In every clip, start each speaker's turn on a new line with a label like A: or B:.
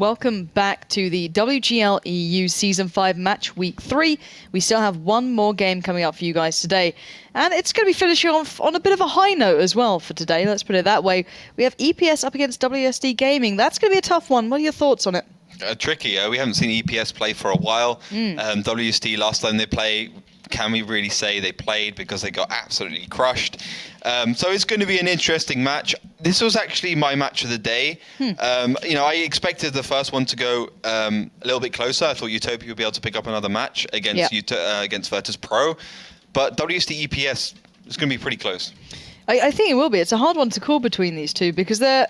A: welcome back to the WGL EU Season 5 Match Week 3. We still have one more game coming up for you guys today, and it's going to be finishing off on a bit of a high note as well for today, let's put it that way. We have EPS up against WASD Gaming. That's going to be a tough one. What are your thoughts on it?
B: Tricky. We haven't seen EPS play for a while. WSD, last time they played, can we really say they played, because they got absolutely crushed. So it's going to be an interesting match. This was actually my match of the day. I expected the first one to go a little bit closer. I thought Utopia would be able to pick up another match against against Virtus Pro, but WSD EPS is going to be pretty close.
A: I think it will be. It's a hard one to call between these two because they're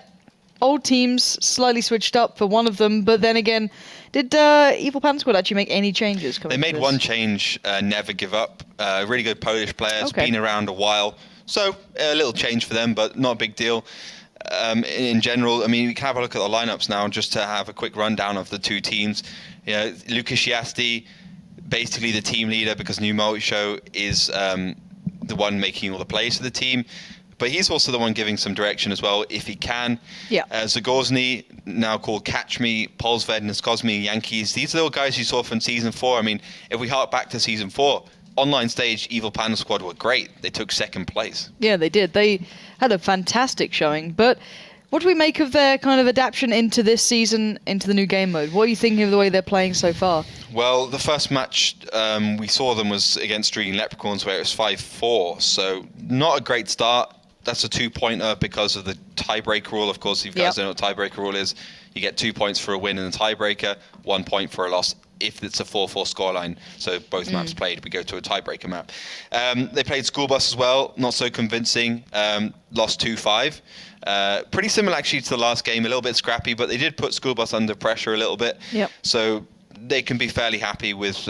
A: old teams, slightly switched up for one of them, but then again, did Evil Panda Squad actually make any changes?
B: They made one change, Never Give Up. Really good Polish players, been around a while. So a little change for them, but not a big deal. In general, I mean, we can have a look at the lineups now just to have a quick rundown of the two teams. Lucas Yasti, basically the team leader because New Show is the one making all the plays for the team. But he's also the one giving some direction as well, if he can. Zagorny, now called Catch Me, Polsved, and Skosmy, Yankees. These are the guys you saw from Season 4. I mean, if we hark back to Season 4, online stage, Evil Panda Squad were great. They took second place. Yeah,
A: they did. They had a fantastic showing. But what do we make of their kind of adaptation into this season, into the new game mode? What are you thinking of the way they're playing so far?
B: Well, the first match we saw them was against Dream Leprechauns, where it was 5-4. So not a great start. That's a 2-pointer because of the tiebreaker rule. Of course, if you guys don't know what tiebreaker rule is, you get 2 points for a win in the tiebreaker, 1 point for a loss if it's a 4-4 scoreline. So both maps played, we go to a tiebreaker map. They played School Bus as well, not so convincing, lost 2-5. Pretty similar actually to the last game, a little bit scrappy, but they did put School Bus under pressure a little bit. So they can be fairly happy with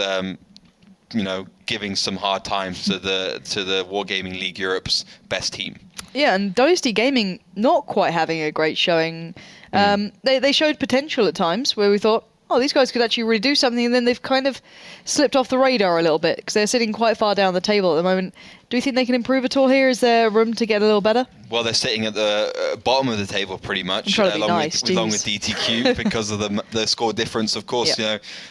B: giving some hard times to the Wargaming League Europe's best team.
A: Yeah, and WSD Gaming not quite having a great showing. They showed potential at times where we thought, oh, these guys could actually really do something, and then they've kind of slipped off the radar a little bit because they're sitting quite far down the table at the moment. Do you think they can improve at all here? Is there room to get a little better?
B: Well, they're sitting at the bottom of the table pretty much, along with DTQ because of the score difference. Of course,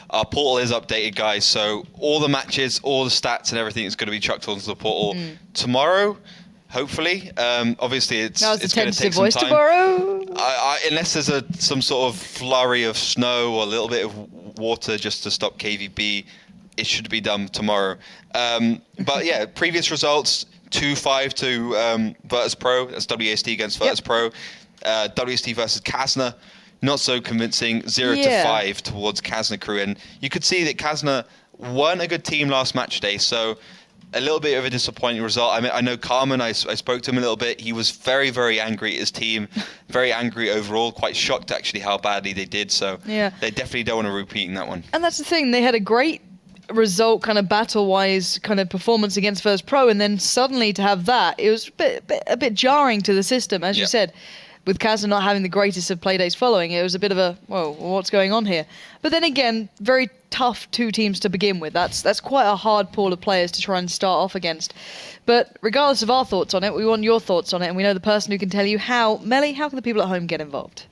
B: our portal is updated, guys, so all the matches, all the stats and everything is going to be chucked onto the portal tomorrow. Hopefully, obviously it's going to take some time. Tomorrow. Unless there's some sort of flurry of snow or a little bit of water just to stop KVB, it should be done tomorrow. But yeah, previous results: 2-5 to Virtus Pro. That's WASD against Virtus Pro. WSD versus Kazna, not so convincing. 0-5 towards Kazna crew, and you could see that Kazna weren't a good team last match day. So a little bit of a disappointing result. I mean, I know Carmen, I spoke to him a little bit. He was very, very angry at his team, very angry overall, quite shocked actually how badly they did. So they definitely don't want to repeat in that one.
A: And that's the thing. They had a great result, kind of battle-wise, kind of performance against Virtus Pro, and then suddenly to have that, it was a bit jarring to the system, as you said. With Kazna not having the greatest of playdays following, it was a bit of a, whoa, what's going on here? But then again, very tough two teams to begin with. That's quite a hard pool of players to try and start off against. But regardless of our thoughts on it, we want your thoughts on it, and we know the person who can tell you how. Melly, how can the people at home get involved?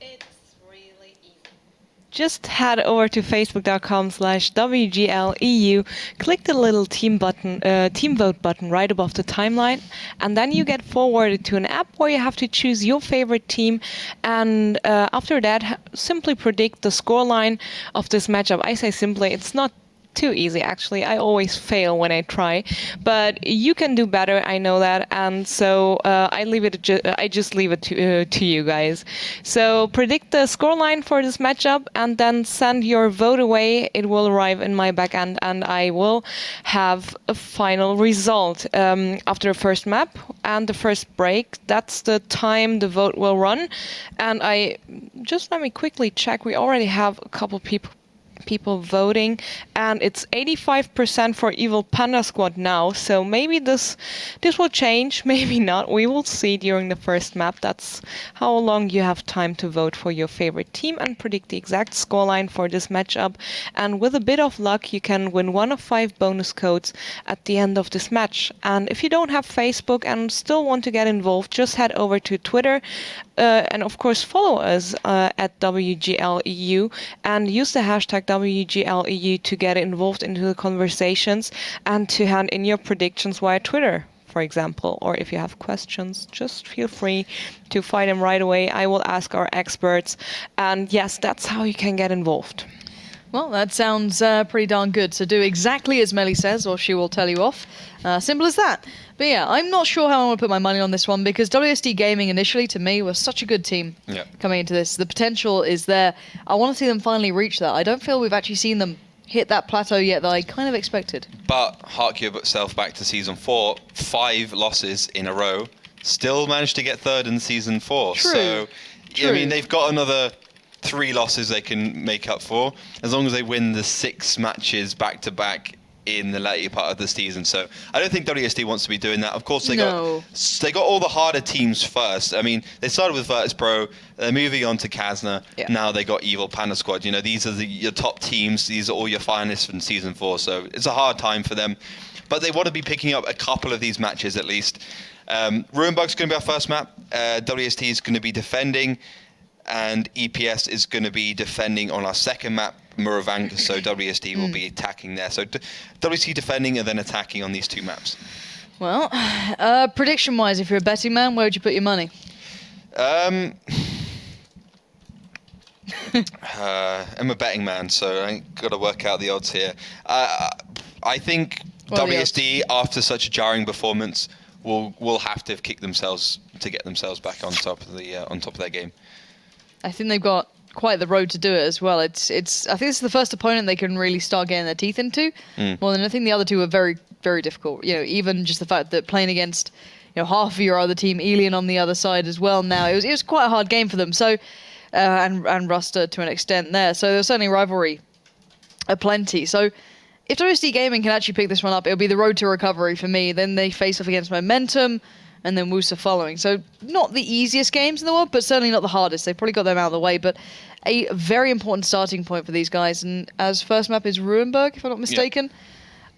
C: Just head over to facebook.com/WGLEU, click the little team vote button right above the timeline, and then you get forwarded to an app where you have to choose your favorite team, and after that, simply predict the scoreline of this matchup. I say simply, it's not too easy, actually. I always fail when I try, but you can do better. I know that, and so I just leave it to you guys. So predict the scoreline for this matchup, and then send your vote away. It will arrive in my backend, and I will have a final result after the first map and the first break. That's the time the vote will run, and let me quickly check. We already have a couple people voting, and it's 85% for Evil Panda Squad now, so maybe this will change, maybe not. We will see during the first map. That's how long you have time to vote for your favorite team and predict the exact scoreline for this matchup, and with a bit of luck you can win one of 5 bonus codes at the end of this match. And if you don't have Facebook and still want to get involved, just head over to Twitter and of course follow us at WGLEU and use the hashtag WGLEU to get involved into the conversations and to hand in your predictions via Twitter, for example. Or if you have questions, just feel free to find them right away. I will ask our experts. And yes, that's how you can get involved.
A: Well, that sounds pretty darn good. So do exactly as Melly says, or she will tell you off. Simple as that. But yeah, I'm not sure how I want to put my money on this one, because WSD Gaming initially, to me, was such a good team coming into this. The potential is there. I want to see them finally reach that. I don't feel we've actually seen them hit that plateau yet that I kind of expected.
B: But hark yourself back to Season 4, 5 losses in a row, still managed to get third in Season 4.
A: True.
B: So,
A: True.
B: I mean, they've got another 3 losses they can make up for, as long as they win the 6 matches back-to-back in the later part of the season. So I don't think WSD wants to be doing that. Of course, they got all the harder teams first. I mean, they started with Virtus Pro, they're moving on to Kazna. Now they got Evil Panda Squad. You know, these are your top teams. These are all your finalists from Season 4. So it's a hard time for them. But they want to be picking up a couple of these matches at least. Ruinbug's going to be our first map. WSD is going to be defending. And EPS is going to be defending on our second map, Muravanka, so WSD will be attacking there. So WSD defending and then attacking on these 2 maps.
A: Well, prediction-wise, if you're a betting man, where would you put your money?
B: I'm a betting man, so I ain't got to work out the odds here. I think WSD, after such a jarring performance, will have to kick themselves to get themselves back on top of their game.
A: I think they've got quite the road to do it as well. I think this is the first opponent they can really start getting their teeth into. More than I think the other 2 are very, very difficult. You know, even just the fact that playing against, you know, half of your other team, Elian on the other side as well. Now it was quite a hard game for them. So and Ruster to an extent there. So there's certainly rivalry aplenty. So if WSD Gaming can actually pick this one up, it'll be the road to recovery for me. Then they face off against Momentum, and then Wusa following. So not the easiest games in the world, but certainly not the hardest. They've probably got them out of the way, but a very important starting point for these guys. And as first map is Ruinberg, if I'm not mistaken,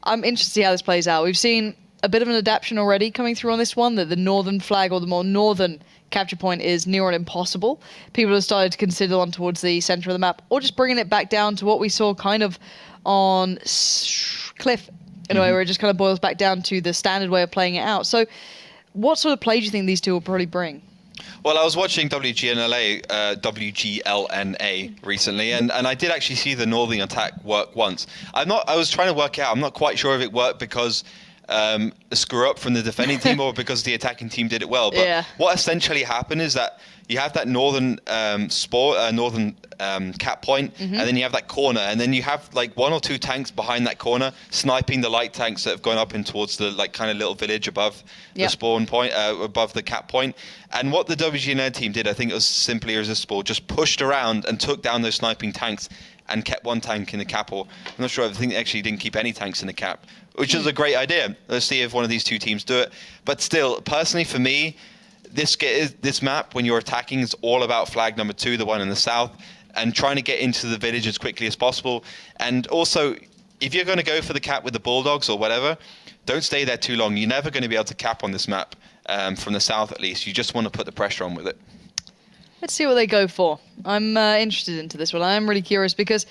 A: I'm interested to see how this plays out. We've seen a bit of an adaptation already coming through on this one, that the northern flag or the more northern capture point is near on impossible. People have started to consider one towards the center of the map, or just bringing it back down to what we saw kind of on Cliff, in a way where it just kind of boils back down to the standard way of playing it out. So what sort of play do you think these 2 will probably bring?
B: Well, I was watching WGLNA recently, and I did actually see the northern attack work once. I was trying to work out. I'm not quite sure if it worked because a screw up from the defending team or because the attacking team did it well. But what essentially happened is that you have that northern cap point, and then you have that corner, and then you have like 1 or 2 tanks behind that corner sniping the light tanks that have gone up in towards the like kind of little village above the spawn point, above the cap point. And what the WGN team did, I think it was simply irresistible, just pushed around and took down those sniping tanks and kept 1 tank in the cap. Or I'm not sure. I think they actually didn't keep any tanks in the cap, which is a great idea. Let's see if one of these 2 teams do it. But still, personally for me, this map, when you're attacking, is all about flag number 2, the one in the south, and trying to get into the village as quickly as possible. And also, if you're going to go for the cap with the Bulldogs or whatever, don't stay there too long. You're never going to be able to cap on this map, from the south at least. You just want to put the pressure on with it.
A: Let's see what they go for. I'm interested into this one. I am really curious because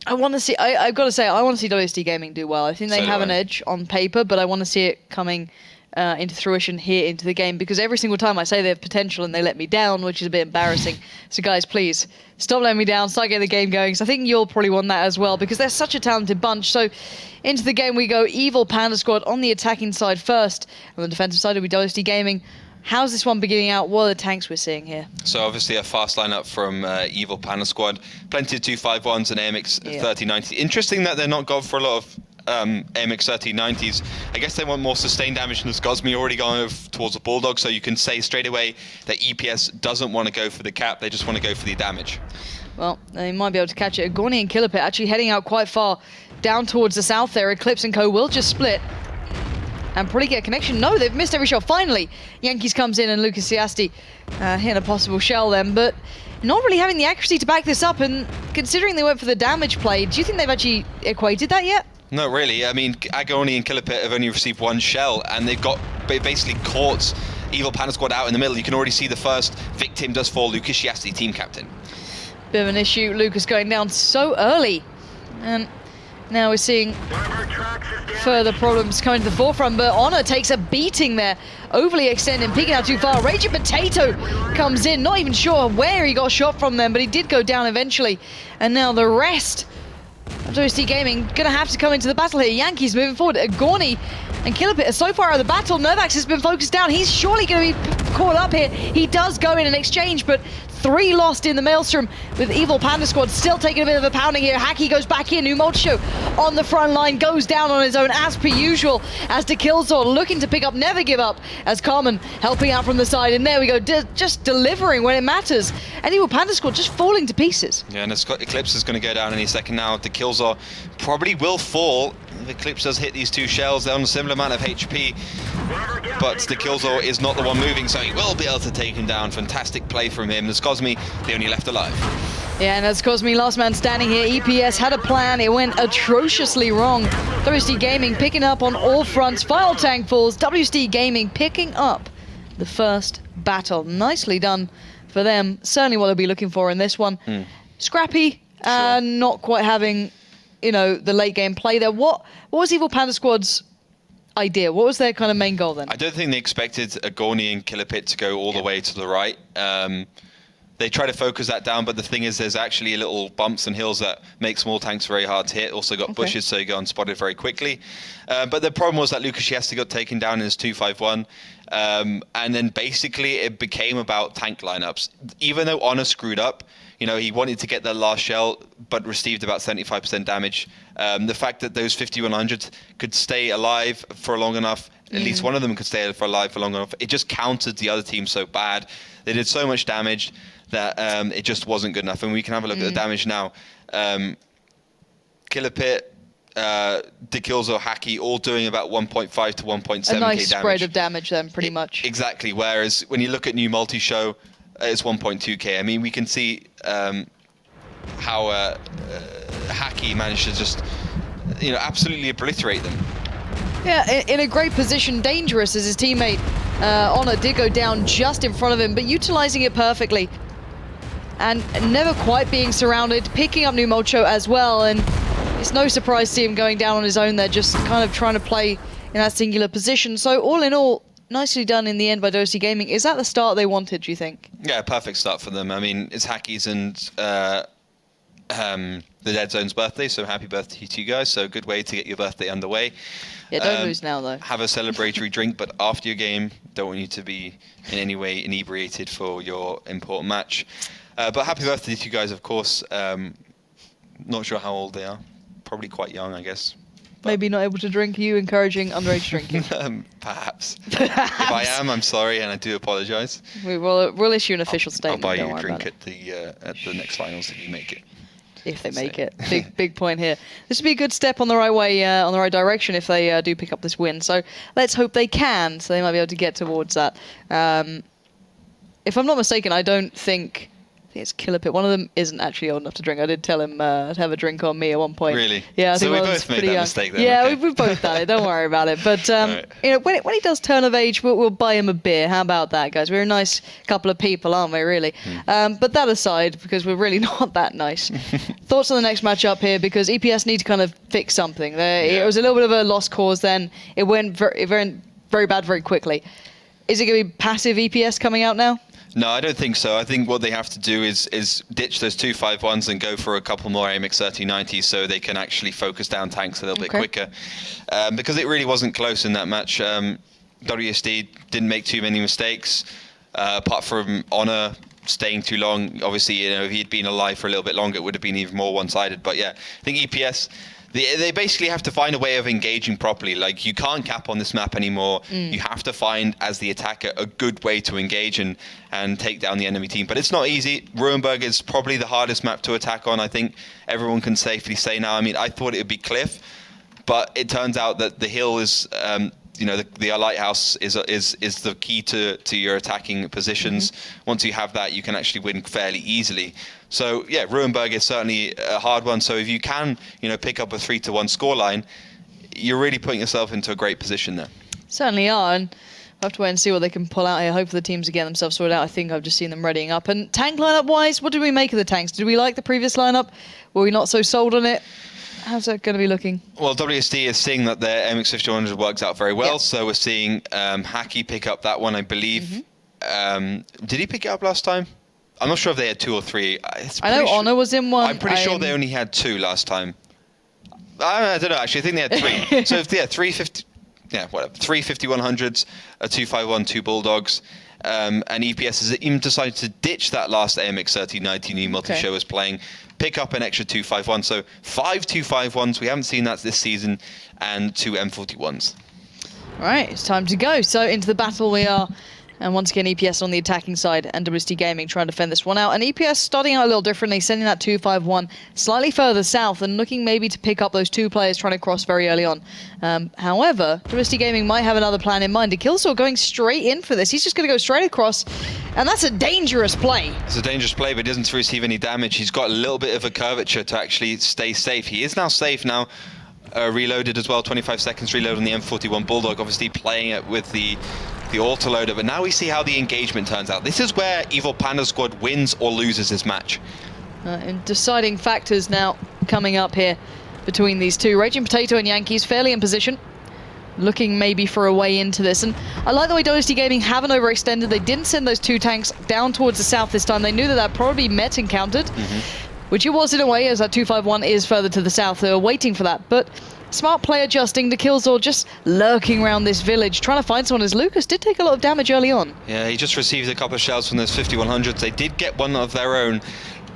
A: I want to see. I've got to say, I want to see WSD Gaming do well. I think they have an edge on paper, but I want to see it coming into fruition here into the game, because every single time I say they have potential and they let me down, which is a bit embarrassing. So guys, please stop letting me down, start getting the game going. So I think you'll probably want that as well, because they're such a talented bunch. So into the game we go. Evil Panda Squad on the attacking side first. On the defensive side will be WSD Gaming. How's this one beginning out? What are the tanks we're seeing here? So
B: obviously a fast lineup from Evil Panda Squad. Plenty of 251s and AMX 3090. Interesting that they're not going for a lot of AMX 3090s. I guess they want more sustained damage than Cosme already going towards the Bulldog, so you can say straight away that EPS doesn't want to go for the cap, they just want to go for the damage.
A: Well, they might be able to catch it. Agorni and Killerpit actually heading out quite far down towards the south there. Eclipse and Co will just split and probably get a connection. No, they've missed every shot. Finally, Yankees comes in and Lucas Siasti hitting a possible shell then, but not really having the accuracy to back this up. And considering they went for the damage play, do you think they've actually equated that yet?
B: Not really. I mean, Agoni and Killerpit have only received one shell, and they've got basically caught Evil Panda Squad out in the middle. You can already see the first victim does fall, Lucas Shiasti, team captain.
A: Bit of an issue, Lucas going down so early. And now we're seeing further problems coming to the forefront, but Honor takes a beating there. Overly extending, peeking out too far. Raging Potato comes in, not even sure where he got shot from them, but he did go down eventually. And now the rest of WSD Gaming gonna have to come into the battle here. Yankees moving forward. Agorni and Killapit are so far out of the battle. Nervax has been focused down. He's surely going to be caught up here. He does go in an exchange, but 3 lost in the Maelstrom, with Evil Panda Squad still taking a bit of a pounding here. Hacky goes back in. Umolcho on the front line goes down on his own as per usual, as the Killzor looking to pick up Never Give Up, as Carmen helping out from the side. And there we go, just delivering when it matters. And Evil Panda Squad just falling to pieces.
B: Yeah, and Eclipse is going to go down any second now. The Killzor probably will fall. The Eclipse does hit these 2 shells. They're on a similar amount of HP, but the Killzor is not the one moving, so he will be able to take him down. Fantastic play from him. As Cosme, the only left alive.
A: Yeah, and as Cosme, last man standing here, EPS had a plan. It went atrociously wrong. WSD Gaming picking up on all fronts. Final tank falls. WSD Gaming picking up the first battle. Nicely done for them. Certainly what they'll be looking for in this one. Scrappy,
B: Sure.
A: not quite having, the late game play there. What was Evil Panda Squad's idea? What was their kind of main goal then?
B: I don't think they expected Agorni and Killapit to go all the way to the right. They try to focus that down, but the thing is there's actually little bumps and hills that make small tanks very hard to hit. Also got bushes, so you go unspotted very quickly. But the problem was that Lucas Shiasti got taken down in his 2-5-1. And then basically it became about tank lineups. Even though Honor screwed up, he wanted to get the last shell, but received about 75% damage. The fact that those 5100s could stay alive for long enough, at least one of them could stay alive for long enough, it just countered the other team so bad. They did so much damage that it just wasn't good enough. And we can have a look at the damage now. Killapit, Killzor, Hacky, all doing about 1.5 to 1.7k damage.
A: A nice spread of damage then, pretty much.
B: Exactly. Whereas when you look at New Multi-Show, it's 1.2k. I mean, we can see how Hacky managed to just, absolutely obliterate them.
A: Yeah, in a great position, dangerous as his teammate. Honor did go down just in front of him, but utilizing it perfectly. And never quite being surrounded, picking up New Mulcho as well. And it's no surprise to see him going down on his own there, just kind of trying to play in that singular position. So all in all, nicely done in the end by WSD Gaming. Is that the start they wanted, do you think?
B: Yeah, perfect start for them. I mean, it's Hacky's and the Dead Zone's birthday, so happy birthday to you guys. So good way to get your birthday underway.
A: Yeah, don't lose now, though.
B: Have a celebratory drink, but after your game, don't want you to be in any way inebriated for your important match. But happy birthday to you guys, of course. Not sure how old they are. Probably quite young, I guess. But
A: maybe not able to drink. You encouraging underage drinking?
B: Perhaps. If I am, I'm sorry, and I do apologise.
A: We'll issue an official statement.
B: I'll buy you a drink at the next finals if you make it.
A: If they make it. Big point here. This would be a good step on the right way, on the right direction if they do pick up this win. So let's hope they can, so they might be able to get towards that. If I'm not mistaken, I think it's Killapit. One of them isn't actually old enough to drink. I did tell him to have a drink on me at one point.
B: Really?
A: Yeah, I
B: so
A: think
B: we
A: one
B: both made that mistake then.
A: Yeah,
B: okay.
A: we've both done it. Don't worry about it. But right. When he does turn of age, we'll buy him a beer. How about that, guys? We're a nice couple of people, aren't we? Really. But that aside, because we're really not that nice. Thoughts on the next match up here, because EPS need to kind of fix something. It was a little bit of a lost cause. Then it went very bad very quickly. Is it going to be passive EPS coming out now?
B: No, I don't think so. I think what they have to do is ditch those 2-5-1s and go for a couple more AMX 3090s so they can actually focus down tanks a little bit quicker. Because it really wasn't close in that match. WSD didn't make too many mistakes, apart from Honor staying too long. Obviously, if he'd been alive for a little bit longer, it would have been even more one-sided. But yeah, I think EPS... They basically have to find a way of engaging properly. Like, you can't cap on this map anymore. You have to find, as the attacker, a good way to engage and take down the enemy team. But it's not easy. Ruinberg is probably the hardest map to attack on, I think everyone can safely say now. I mean, I thought it would be Cliff, but it turns out that the hill is... the lighthouse is the key to your attacking positions. Once you have that, you can actually win fairly easily. So yeah, Ruinberg is certainly a hard one. So if you can, pick up a 3-1 scoreline, you're really putting yourself into a great position there.
A: Certainly are. And have to wait and see what they can pull out here. Hope the teams are getting themselves sorted out. I think I've just seen them readying up. And tank lineup-wise, what did we make of the tanks? Did we like the previous lineup? Were we not so sold on it? How's that going to be looking?
B: Well, WSD is seeing that their MX-5100 works out very well, so we're seeing Hacky pick up that one, I believe. Did he pick it up last time? I'm not sure if they had 2 or 3.
A: I know Honor was in one.
B: I'm pretty sure they only had 2 last time. I don't know, actually. I think they had 3. So, 350... Yeah, whatever. 3 5100s, a 251, 2 Bulldogs, and EPS has even decided to ditch that last AMX 3090 new multi-show was playing, pick up an extra 251. So 5 251s, we haven't seen that this season, and 2 M41s.
A: All right, it's time to go. So into the battle we are. And once again, EPS on the attacking side, and WSD Gaming trying to defend this one out. And EPS starting out a little differently, sending that 251 slightly further south and looking maybe to pick up those 2 players trying to cross very early on. However, WSD Gaming might have another plan in mind. Killsaw going straight in for this. He's just going to go straight across, and that's a dangerous play.
B: It's a dangerous play, but he doesn't receive any damage. He's got a little bit of a curvature to actually stay safe. He is now safe now. Reloaded as well, 25 seconds reload on the M41 Bulldog, obviously playing it with the autoloader, but now we see how the engagement turns out. This is where Evil Panda Squad wins or loses this match.
A: And deciding factors now coming up here between these two. Raging Potato and Yankees fairly in position, looking maybe for a way into this. And I like the way WSD Gaming haven't overextended. They didn't send those 2 tanks down towards the south this time. They knew that that probably met and countered. Which it was in a way, as that 251 is further to the south. They were waiting for that, but smart play adjusting to Killsaw, just lurking around this village, trying to find someone, as Lucas did take a lot of damage early on. Yeah,
B: he just received a couple of shells from those 5100s. They did get one of their own.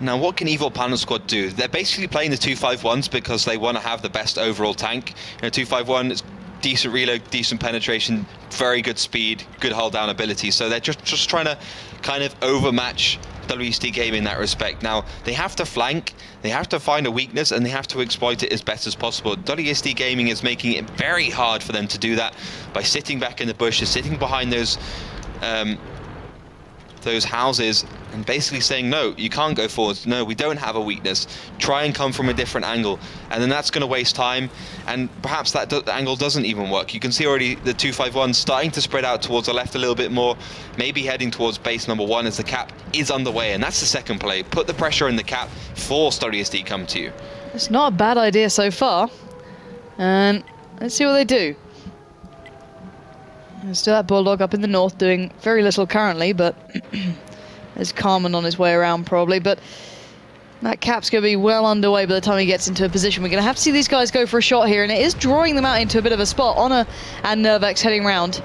B: Now, what can Evil Panda Squad do? They're basically playing the 251s because they want to have the best overall tank. 251 is decent reload, decent penetration, very good speed, good hull down ability. So they're just trying to kind of overmatch WSD Gaming in that respect. Now, they have to flank, they have to find a weakness, and they have to exploit it as best as possible. WSD Gaming is making it very hard for them to do that by sitting back in the bushes, sitting behind those houses, and basically saying, no, you can't go forward. No, we don't have a weakness. Try and come from a different angle. And then that's going to waste time, and perhaps that angle doesn't even work. You can see already the 251 starting to spread out towards the left a little bit more, maybe heading towards base number 1 as the cap is underway, and that's the second play. Put the pressure in the cap, force WSD come to you.
A: It's not a bad idea so far, and let's see what they do. There's still that Bulldog up in the north doing very little currently, but there's Carmen on his way around probably, but that cap's going to be well underway by the time he gets into a position. We're going to have to see these guys go for a shot here, and it is drawing them out into a bit of a spot. Honor and Nervex heading round.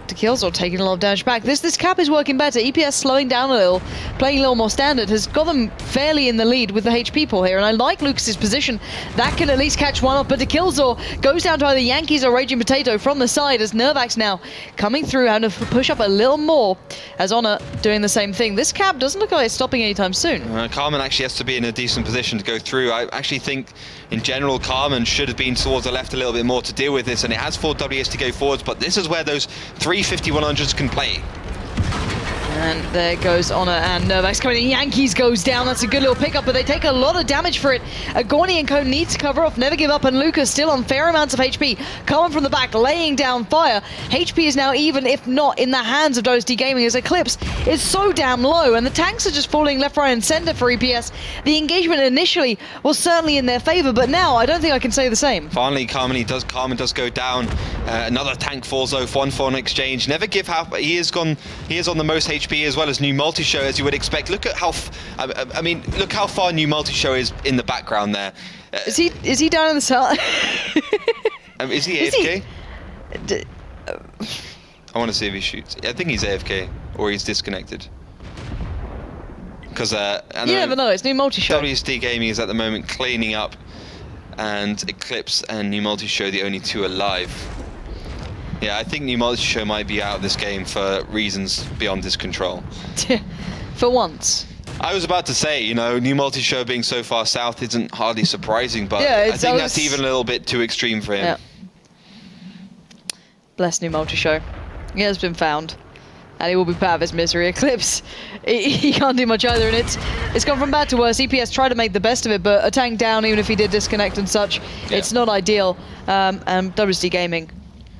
A: The kills are taking a lot of damage back. This cap is working better. EPS slowing down a little, playing a little more standard, has got them fairly in the lead with the HP pool here, and I like Lucas's position. That can at least catch one off, but the Killsaw goes down to either Yankees or Raging Potato from the side as Nervax now coming through and to push up a little more as Honor doing the same thing. This cap doesn't look like it's stopping anytime soon.
B: Carmen actually has to be in a decent position to go through. I actually think in general Carmen should have been towards the left a little bit more to deal with this, and it has forced WS to go forwards, but this is where those 3 5100s can play.
A: And there goes Honor and Nervax coming in. Yankees goes down. That's a good little pickup, but they take a lot of damage for it. Gorny and Co need to cover off. Never give up, and Lucas still on fair amounts of HP. Coming from the back, laying down fire. HP is now even, if not, in the hands of WSD Gaming as Eclipse is so damn low, and the tanks are just falling left, right, and center for EPS. The engagement initially was certainly in their favor, but now I don't think I can say the same.
B: Finally, Carmen does go down. Another tank falls off, 1 for an exchange. Never give half. He is on the most HP as well as New Multi-Show, as you would expect. Look at how look how far New Multi-Show is in the background there.
A: Is he down in the south?
B: Is he AFK? I want to see if he shoots. I think he's AFK or he's disconnected. Because
A: you never know. It's New Multi-Show.
B: WSD Gaming is at the moment cleaning up, and Eclipse and New Multi-Show the only 2 alive. Yeah, I think New Multi-Show might be out of this game for reasons beyond his control.
A: For once.
B: I was about to say, New Multi-Show being so far south isn't hardly surprising, but
A: yeah,
B: I think that's even a little bit too extreme for him.
A: Yeah. Bless New Multi-Show. He has been found, and he will be part of his misery. Eclipse, he can't do much either, and it's gone from bad to worse. EPS tried to make the best of it, but a tank down, even if he did disconnect and such, it's not ideal. And WSD Gaming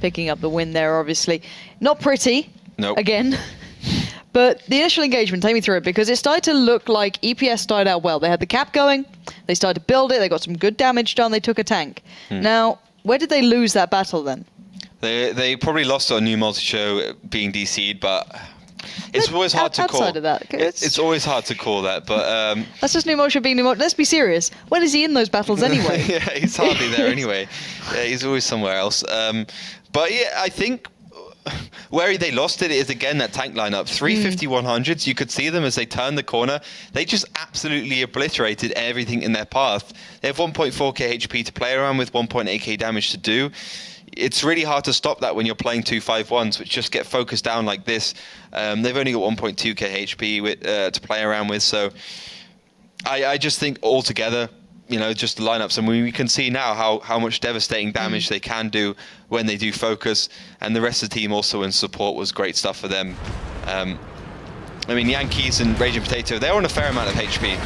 A: picking up the win there, obviously. Not pretty,
B: nope.
A: Again. But the initial engagement, take me through it, because it started to look like EPS started out well. They had the cap going, they started to build it, they got some good damage done, they took a tank. Now, where did they lose that battle then?
B: They probably lost on new multi-show being DC'd, but it's always hard to call.
A: Outside of that,
B: it's always hard to call that, but
A: that's just new multi-show being new multi-show. Let's be serious. When is he in those battles anyway?
B: Yeah, he's hardly there anyway. Yeah, he's always somewhere else. But yeah, I think where they lost it is, again, that tank lineup. 350-100s, you could see them as they turned the corner. They just absolutely obliterated everything in their path. They have 1.4k HP to play around with, 1.8k damage to do. It's really hard to stop that when you're playing 2-5-1s, which just get focused down like this. They've only got 1.2k HP to play around with, so I just think altogether, just the lineups, and we can see now how much devastating damage they can do when they do focus, and the rest of the team also in support was great stuff for them. Yankees and Raging Potato, they're on a fair amount of HP.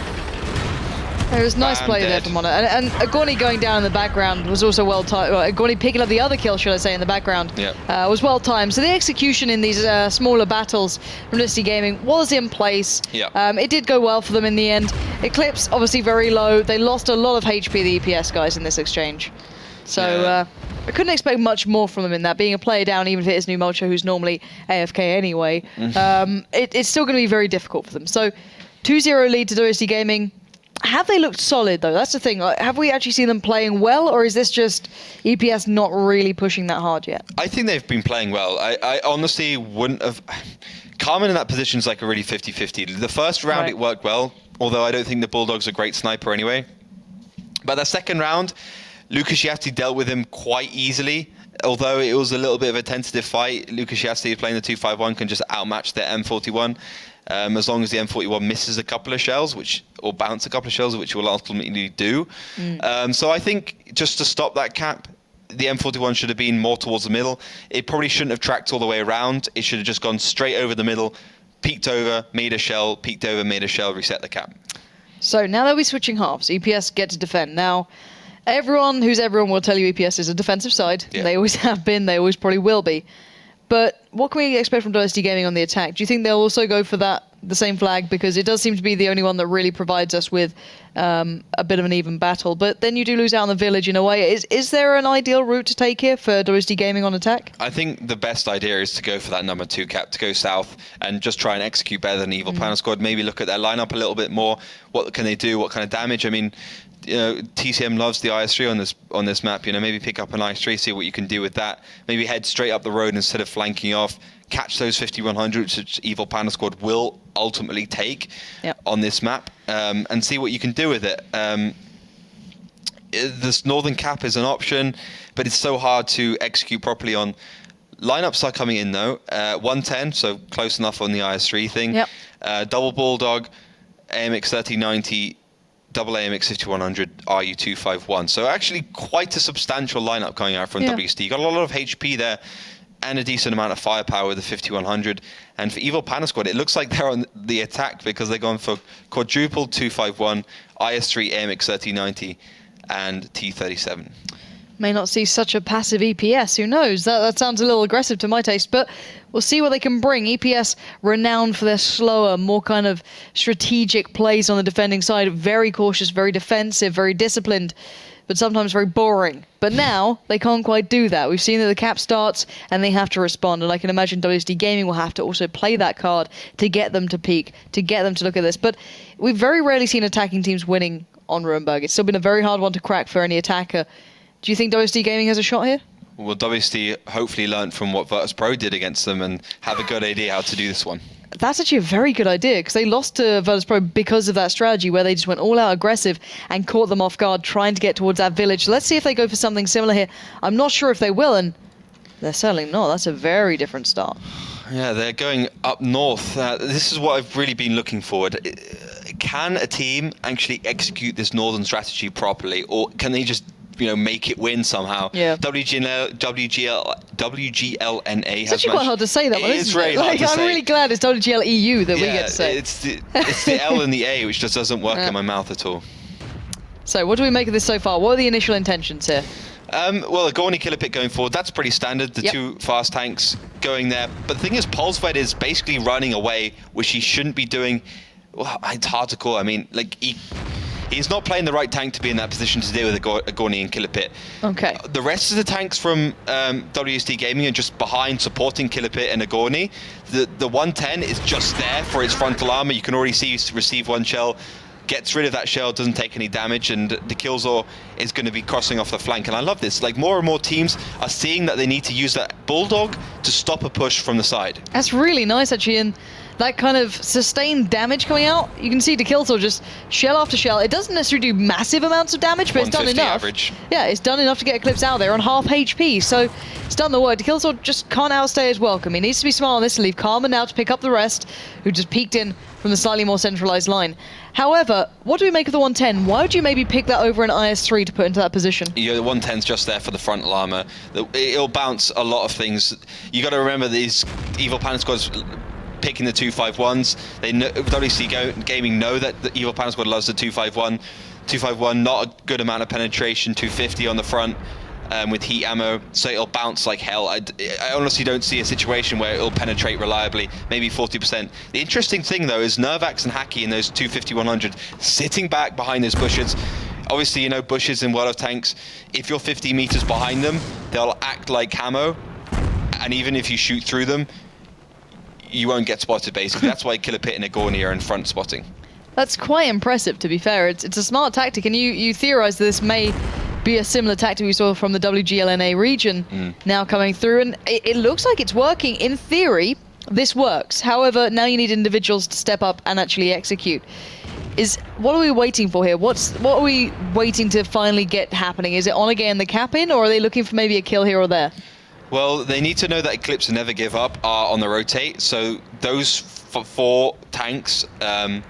A: It was nice play there from Mono. And Agorni going down in the background was also well timed. Well, Agorni picking up the other kill, should I say, in the background, was well timed. So the execution in these smaller battles from WASD Gaming was in place. It did go well for them in the end. Eclipse, obviously very low. They lost a lot of HP, the EPS guys, in this exchange. So I couldn't expect much more from them in that. Being a player down, even if it is New Mulcho, who's normally AFK anyway, it's still going to be very difficult for them. So 2-0 lead to WASD Gaming. Have they looked solid, though? That's the thing. Have we actually seen them playing well, or is this just EPS not really pushing that hard yet?
B: I think they've been playing well. I honestly wouldn't have... Carmen in that position is like a really 50-50. The first round, It worked well, although I don't think the Bulldog's a great sniper anyway. But the second round, Lucas Yasti dealt with him quite easily. Although it was a little bit of a tentative fight, Lucas Yasti playing the 2-5-1 can just outmatch their M41. As long as the M41 misses a couple of shells, or bounce a couple of shells, which will ultimately do. So I think just to stop that cap, the M41 should have been more towards the middle. It probably shouldn't have tracked all the way around. It should have just gone straight over the middle, peeked over, made a shell, peeked over, made a shell, reset the cap.
A: So now they'll be switching halves. EPS get to defend. Now, everyone will tell you EPS is a defensive side. Yeah. They always have been. They always probably will be. But what can we expect from WASD Gaming on the attack? Do you think they'll also go for the same flag? Because it does seem to be the only one that really provides us with a bit of an even battle. But then you do lose out on the village in a way. Is there an ideal route to take here for WASD Gaming on attack?
B: I think the best idea is to go for that number 2 cap, to go south and just try and execute better than Evil Planet Squad. Maybe look at their lineup a little bit more. What can they do? What kind of damage? I mean, TCM loves the IS-3 on this map. Maybe pick up an IS-3, see what you can do with that. Maybe head straight up the road instead of flanking off. Catch those 50-100s, which Evil Panda Squad will ultimately take on this map, and see what you can do with it. This northern cap is an option, but it's so hard to execute properly on. Lineups are coming in though. 110, so close enough on the IS-3 thing. Double Bulldog, AMX 3090. Double AMX 5100, RU251. So actually quite a substantial lineup coming out from WSD. Got a lot of HP there and a decent amount of firepower with the 5100. And for Evil Panda Squad, it looks like they're on the attack because they're going for quadruple 251, IS-3, AMX 3090, and T37.
A: May not see such a passive EPS. Who knows? That sounds a little aggressive to my taste, but we'll see what they can bring. EPS renowned for their slower, more kind of strategic plays on the defending side. Very cautious, very defensive, very disciplined, but sometimes very boring. But now they can't quite do that. We've seen that the cap starts and they have to respond. And I can imagine WSD Gaming will have to also play that card to get them to peak, to get them to look at this. But we've very rarely seen attacking teams winning on Ruinberg. It's still been a very hard one to crack for any attacker. Do you think WSD Gaming has a shot here?
B: Well, WSD hopefully learned from what Virtus Pro did against them and have a good idea how to do this one.
A: That's actually a very good idea, because they lost to Virtus Pro because of that strategy where they just went all out aggressive and caught them off guard trying to get towards that village. So let's see if they go for something similar here. I'm not sure if they will, and they're certainly not. That's a very different start.
B: Yeah, they're going up north. This is what I've really been looking forward. Can a team actually execute this northern strategy properly, or can they just make it win somehow? WGLNA has
A: it's actually quite hard to say that one, isn't it?
B: It's very hard to say.
A: I'm really glad it's WGL EU that we get to say.
B: It's the L and the A which just doesn't work in my mouth at all.
A: So what do we make of this so far? What are the initial intentions here?
B: Well, a Gorni Killer Pit going forward, that's pretty standard. The two fast tanks going there. But the thing is, Polsved is basically running away, which he shouldn't be doing. Well, it's hard to call. I mean, like, he's not playing the right tank to be in that position to deal with a Gorni and Killer Pit.
A: Okay.
B: The rest of the tanks from WSD Gaming are just behind, supporting Killer Pit and a Gorni. The 110 is just there for its frontal armor. You can already see receive one shell. Gets rid of that shell, doesn't take any damage, and the Killzor is going to be crossing off the flank. And I love this. Like, more and more teams are seeing that they need to use that Bulldog to stop a push from the side.
A: That's really nice, actually, and that kind of sustained damage coming out. You can see the Killzor just shell after shell. It doesn't necessarily do massive amounts of damage, but it's done enough.
B: Average.
A: Yeah, it's done enough to get Eclipse out there on half HP, so it's done the work. The Killzor just can't outstay his welcome. He needs to be smart on this and leave Karma now to pick up the rest, who just peeked in from the slightly more centralized line. However, what do we make of the 110? Why would you maybe pick that over an IS-3 to put into that position?
B: Yeah, the 110's just there for the frontal armor. It'll bounce a lot of things. You got to remember these Evil Panic Squads picking the 251s. They know, WC Gaming know that the Evil Panic Squad loves the 251. 251, not a good amount of penetration. 250 on the front. With heat ammo, so it'll bounce like hell. I honestly don't see a situation where it'll penetrate reliably, maybe 40%. The interesting thing, though, is Nervax and Hacky in those 250-100 sitting back behind those bushes. Obviously, you know, bushes in World of Tanks, if you're 50 meters behind them, they'll act like camo, and even if you shoot through them, you won't get spotted, basically. That's why Killer Pit and Agorni are in front spotting. That's
A: quite impressive, to be fair. It's a smart tactic, and you theorize that this may be a similar tactic we saw from the WGLNA region now coming through, and it looks like it's working. In theory, this works. However, now you need individuals to step up and actually execute. What are we waiting for here? What are we waiting to finally get happening? Is it on again the cap in, or are they looking for maybe a kill here or there?
B: Well, they need to know that Eclipse and Never Give Up are on the rotate, so those 4 tanks, 5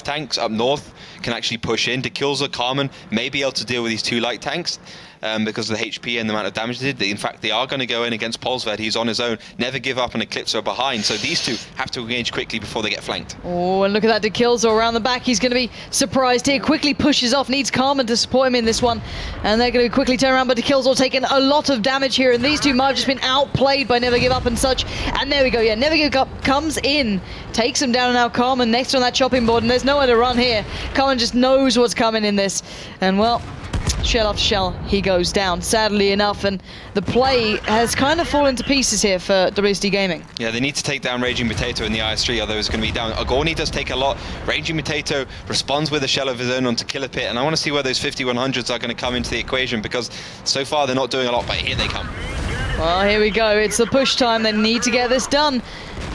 B: tanks up north can actually push in. The Killzor Carmen may be able to deal with these 2 light tanks because of the HP and the amount of damage they did. In fact, they are going to go in against Polsved. He's on his own. Never Give Up and Eclipse are behind, so these 2 have to engage quickly before they get flanked.
A: Oh, and look at that, the Killzor around the back. He's going to be surprised here. Quickly pushes off, needs Carmen to support him in this one, and they're going to quickly turn around, but the Killzor taking a lot of damage here, and these 2 might have just been outplayed by Never Give Up and such. And there we go, yeah, Never Give Up comes in, takes him down, and now Carmen next on that chopping board, and there's nowhere to run here. Carmen just knows what's coming in this, and well, shell after shell, he goes down, sadly enough, and the play has kind of fallen to pieces here for WSD Gaming.
B: Yeah, they need to take down Raging Potato in the IS-3, although it's going to be down. Agorni does take a lot. Raging Potato responds with a shell of his own onto Killer Pit, and I want to see where those 50-100s are going to come into the equation, because so far they're not doing a lot, but here they come.
A: Well, here we go. It's the push time. They need to get this done.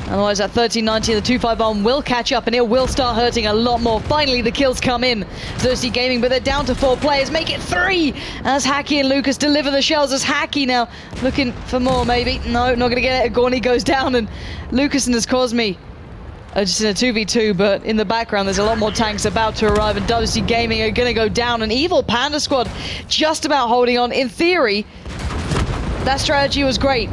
A: Otherwise, at 1390, the 251 will catch up, and it will start hurting a lot more. Finally, the kills come in. Thirsty Gaming, but they're down to 4 players. Make it 3 as Hacky and Lucas deliver the shells. As Hacky now looking for more, maybe. No, not going to get it. Agorni goes down, and Lucas and his Cosme are just in a 2v2, but in the background, there's a lot more tanks about to arrive, and WC Gaming are going to go down. An Evil Panda Squad just about holding on. In theory, that strategy was great.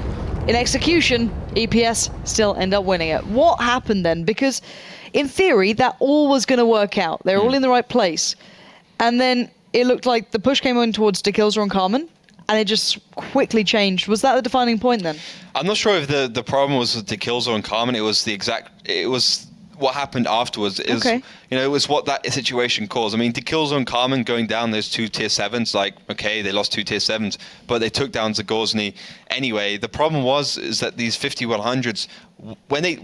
A: In execution, EPS still end up winning it. What happened then? Because in theory, that all was going to work out. They're all in the right place. And then it looked like the push came on towards De Killzor and Carmen, and it just quickly changed. Was that the defining point then?
B: I'm not sure if the problem was with De Killzor and Carmen. It was what happened afterwards. It was, it was what that situation caused. I mean, De Killzor and Carmen going down those 2 tier 7s, like, okay, they lost 2 tier 7s, but they took down Zagorzni anyway. The problem is that these 50-100s, when they...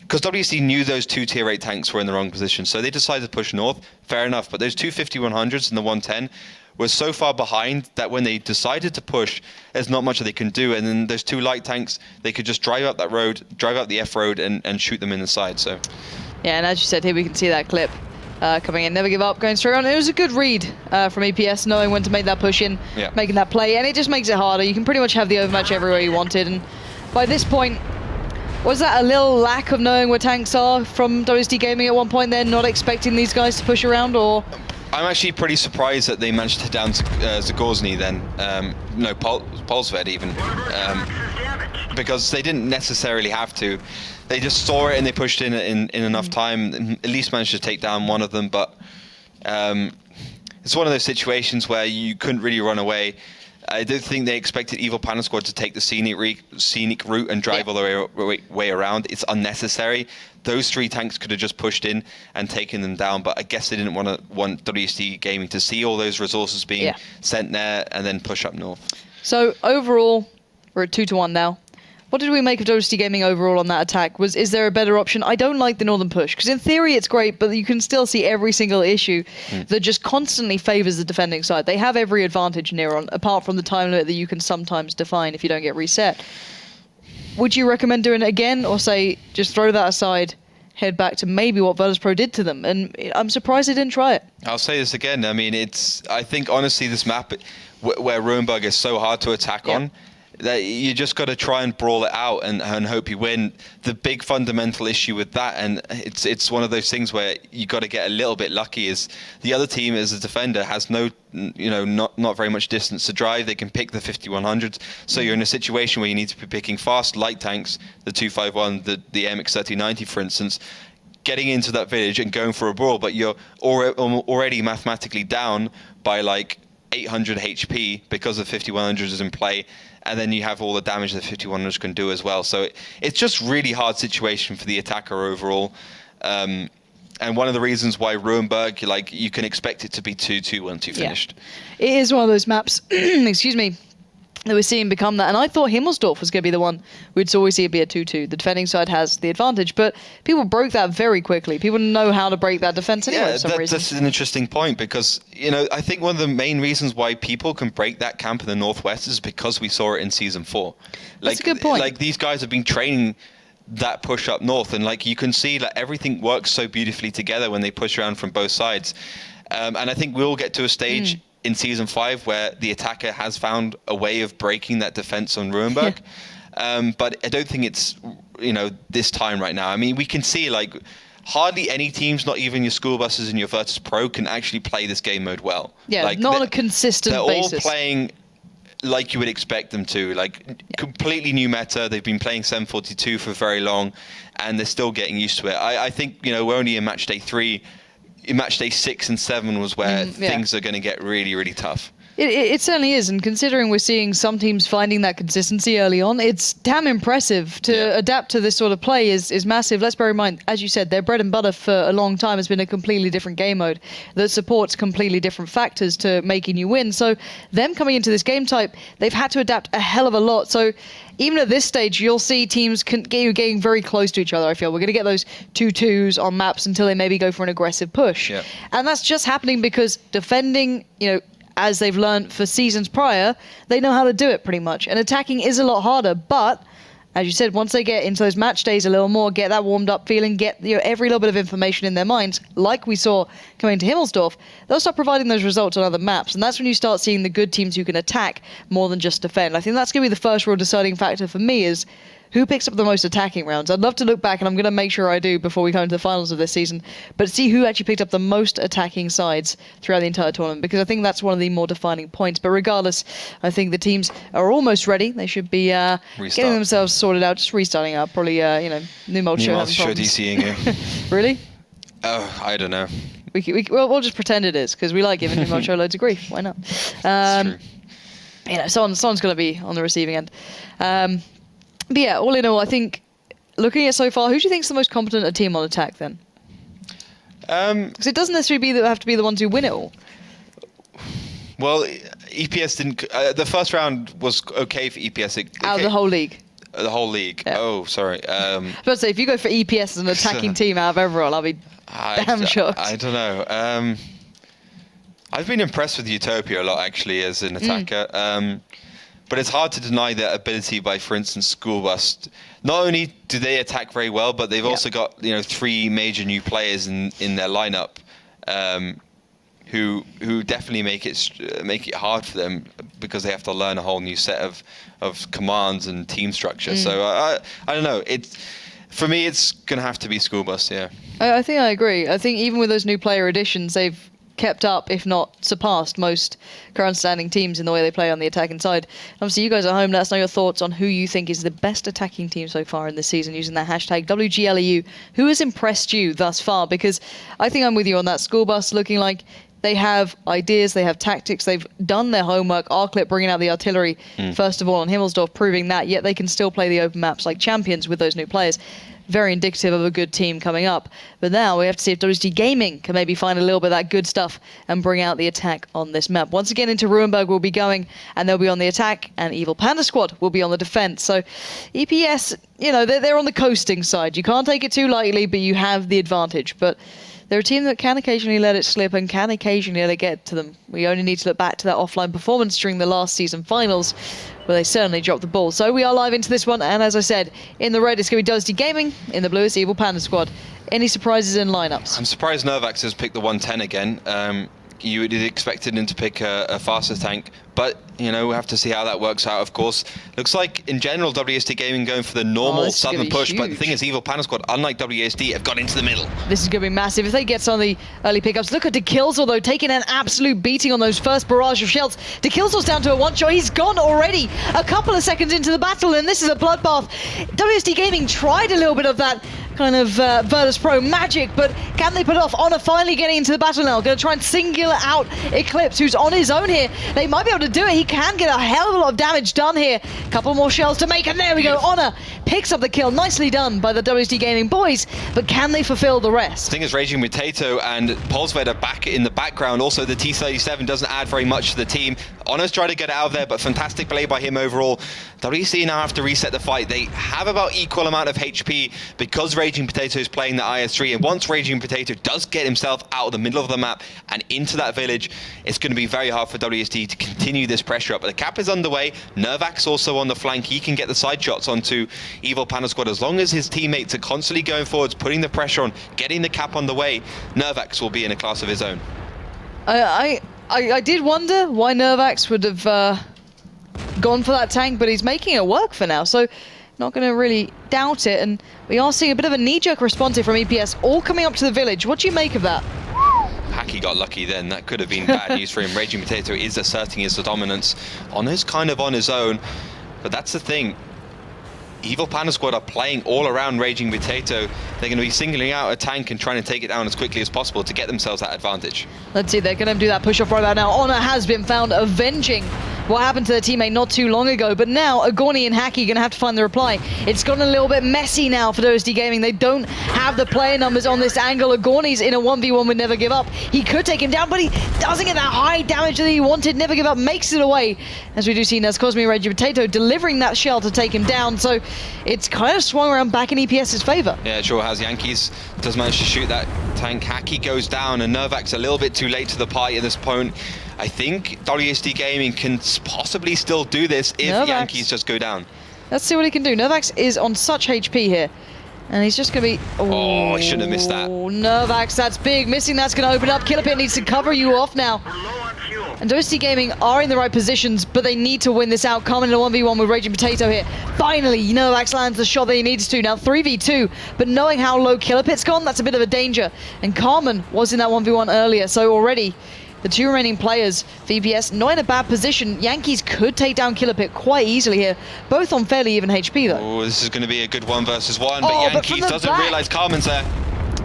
B: Because WC knew those 2 tier 8 tanks were in the wrong position, so they decided to push north. Fair enough, but those 2 50-100s and the 110 were so far behind that when they decided to push, there's not much that they can do. And then those 2 light tanks, they could just drive up that road, drive up the F road, and shoot them in the side. So,
A: yeah, and as you said, here we can see that clip coming in. Never Give Up, going straight on. It was a good read from EPS, knowing when to make that push in, making that play, and it just makes it harder. You can pretty much have the overmatch everywhere you wanted. And by this point, was that a little lack of knowing where tanks are from WSD Gaming at one point? They're not expecting these guys to push around, or...
B: I'm actually pretty surprised that they managed to down Zagorzni then. Polsved even. Because they didn't necessarily have to. They just saw it and they pushed in enough time, and at least managed to take down one of them. But it's one of those situations where you couldn't really run away. I don't think they expected Evil Panda Squad to take the scenic route and drive all the way around. It's unnecessary. Those 3 tanks could have just pushed in and taken them down, but I guess they didn't want WSD Gaming to see all those resources being sent there and then push up north.
A: So overall, we're at 2-1 now. What did we make of WSD Gaming overall on that attack? Is there a better option? I don't like the Northern push, because in theory it's great, but you can still see every single issue that just constantly favours the defending side. They have every advantage, Neron, apart from the time limit that you can sometimes define if you don't get reset. Would you recommend doing it again, or say, just throw that aside, head back to maybe what Virtus.pro did to them? And I'm surprised they didn't try it.
B: I'll say this again. I mean, I think, honestly, this map, where Ruinberg is so hard to attack on, that you just got to try and brawl it out and hope you win. The big fundamental issue with that, and it's one of those things where you got to get a little bit lucky, is the other team as a defender has not very much distance to drive. They can pick the 5100s, so you're in a situation where you need to be picking fast light tanks, the 251, the MX 3090, for instance, getting into that village and going for a brawl, but you're already mathematically down by like 800 HP because the 5100s is in play, and then you have all the damage that 5100s can do as well. So it's just really hard situation for the attacker overall. And one of the reasons why Ruinberg, like, you can expect it to be 2-2 once you finished.
A: It is one of those maps, excuse me, that we're seeing become that. And I thought Himmelsdorf was going to be the one we'd always see it be a 2-2. The defending side has the advantage, but people broke that very quickly. People know how to break that defense anyway for some reason.
B: That's an interesting point, because, I think one of the main reasons why people can break that camp in the Northwest is because we saw it in Season 4.
A: That's a good point.
B: Like, these guys have been training that push up north, and like you can see that everything works so beautifully together when they push around from both sides. And I think we'll get to a stage in Season 5 where the attacker has found a way of breaking that defense on Ruinberg. But I don't think it's, this time right now. I mean, we can see, like, hardly any teams, not even your school buses and your Virtus.pro, can actually play this game mode well.
A: Yeah,
B: like,
A: not on a consistent basis.
B: They're all playing like you would expect them to, like completely new meta. They've been playing 742 for very long, and they're still getting used to it. I think, we're only in match day 3. In match day 6 and 7 was where things are going to get really, really tough.
A: It certainly is, and considering we're seeing some teams finding that consistency early on, it's damn impressive to adapt to this sort of play is massive. Let's bear in mind, as you said, their bread and butter for a long time has been a completely different game mode that supports completely different factors to making you win. So them coming into this game type, they've had to adapt a hell of a lot. So even at this stage, you'll see teams getting very close to each other, I feel. We're going to get those 2-2s on maps until they maybe go for an aggressive push.
B: Yeah.
A: And that's just happening because defending, as they've learned for seasons prior, they know how to do it pretty much. And attacking is a lot harder, but as you said, once they get into those match days a little more, get that warmed up feeling, get every little bit of information in their minds, like we saw coming to Himmelsdorf, they'll start providing those results on other maps. And that's when you start seeing the good teams who can attack more than just defend. I think that's going to be the first real deciding factor for me, is who picks up the most attacking rounds. I'd love to look back, and I'm going to make sure I do before we come into the finals of this season, but see who actually picked up the most attacking sides throughout the entire tournament, because I think that's one of the more defining points. But regardless, I think the teams are almost ready. They should be getting themselves sorted out, just restarting up, probably, new mulch show
B: DCing you.
A: Really?
B: Oh, I don't know.
A: We'll just pretend it is, because we like giving new mulch show loads of grief. Why not?
B: It's true.
A: Someone's going to be on the receiving end. But yeah, all in all, I think, looking at so far, who do you think is the most competent a team on attack then? Because it doesn't necessarily have to be the ones who win it all.
B: Well, EPS didn't... the first round was okay for EPS.
A: Out of the whole league.
B: The whole league. Yeah. Oh, sorry.
A: I was about to say, if you go for EPS as an attacking team out of everyone, I'll be damn shocked.
B: I don't know. I've been impressed with Utopia a lot, actually, as an attacker. But it's hard to deny their ability by, for instance, School Bus. Not only do they attack very well, but they've also got 3 major new players in their lineup, who definitely make it hard for them, because they have to learn a whole new set of commands and team structure. So I don't know. For me, it's gonna have to be School Bus. Yeah.
A: I think I agree. I think even with those new player additions, they've kept up, if not surpassed, most current standing teams in the way they play on the attacking side. Obviously, you guys at home, let us know your thoughts on who you think is the best attacking team so far in this season, using that hashtag WGLEU. Who has impressed you thus far? Because I think I'm with you on that. School Bus looking like They have ideas, they have tactics, they've done their homework. Arclip bringing out the artillery, first of all, on Himmelsdorf, proving that, yet they can still play the open maps like champions with those new players. Very indicative of a good team coming up. But now we have to see if WSD Gaming can maybe find a little bit of that good stuff and bring out the attack on this map. Once again, into Ruinberg will be going, and they'll be on the attack, and Evil Panda Squad will be on the defense. So EPS, you know, they're on the coasting side. You can't take it too lightly, but you have the advantage. But they're a team that can occasionally let it slip and can occasionally let it get to them. We only need to look back to that offline performance during the last season finals, where they certainly dropped the ball. So we are live into this one, and as I said, in the red it's going to be WSD Gaming, in the blue it's Evil Panda Squad. Any surprises in lineups?
B: I'm surprised Nervax has picked the 110 again. You would have expected him to pick a faster tank, but you know, we have to see how that works out, of course. Looks like in general WSD Gaming going for the normal southern push, but the thing is Evil Panda Squad, unlike WSD, have got into the middle.
A: This is going to be massive if they get some of the early pickups. Look at DeKillzor though, taking an absolute beating on those first barrage of shells. DeKillzor's down to a one-shot. He's gone already a couple of seconds into the battle, and this is a bloodbath. WSD Gaming tried a little bit of that kind of Virtus Pro magic, but can they put it off? Honor finally getting into the battle now, going to try and singular out Eclipse, who's on his own here. They might be able to do it. He can get a hell of a lot of damage done here. Couple more shells to make, and there we go. Honor picks up the kill. Nicely done by the WSD Gaming boys, but can they fulfill the rest?
B: The thing is, Raging Potato and Pulseved are back in the background. Also, the T-37 doesn't add very much to the team. Honor's trying to get out of there, but fantastic play by him overall. WSD now have to reset the fight. They have about equal amount of HP because Raging Potato is playing the IS-3, and once Raging Potato does get himself out of the middle of the map and into that village, it's going to be very hard for WSD to continue this pressure up. But the cap is underway. Nervax also on the flank. He can get the side shots onto Evil Panda Squad. As long as his teammates are constantly going forwards, putting the pressure on, getting the cap on the way, Nervax will be in a class of his own.
A: I did wonder why Nervax would have gone for that tank, but he's making it work for now, so not going to really doubt it. And we are seeing a bit of a knee-jerk response here from EPS, all coming up to the village. What do you make of that?
B: Hacky got lucky then. That could have been bad news for him. Raging Potato is asserting his dominance. Honor's kind of on his own, but that's the thing. Evil Panda Squad are playing all around Raging Potato. They're going to be singling out a tank and trying to take it down as quickly as possible to get themselves that advantage.
A: Let's see, they're going to do that push-off right about now. Honor has been found avenging what happened to their teammate not too long ago, but now Agorni and Hacky are going to have to find the reply. It's gotten a little bit messy now for WSD Gaming. They don't have the player numbers on this angle. Agorni's in a 1v1 with Never Give Up. He could take him down, but he doesn't get that high damage that he wanted. Never Give Up makes it away, as we do see Naz Cosmi and Raging Potato delivering that shell to take him down. So it's kind of swung around back in EPS's favor.
B: Yeah, it sure has. Yankees does manage to shoot that tank. Hacky goes down, and Nervax a little bit too late to the party at this point. I think WSD Gaming can possibly still do this if Nervax. Yankees just go down.
A: Let's see what he can do. Nervax is on such HP here, and he's just going to be...
B: Oh, he shouldn't have missed that.
A: Nervax, that's big. Missing that's going to open up. Killerpit needs to cover you off now. And WSD Gaming are in the right positions, but they need to win this out. Carmen in a 1v1 with Raging Potato here. Finally, Nervax lands the shot that he needs to. Now 3v2, but knowing how low Killerpit's gone, that's a bit of a danger. And Carmen was in that 1v1 earlier, so already the two remaining players, VPS, not in a bad position. Yankees could take down Killerpit quite easily here, both on fairly even HP though.
B: Oh, this is going to be a good 1 versus 1, but Yankees doesn't realize Carmen's there.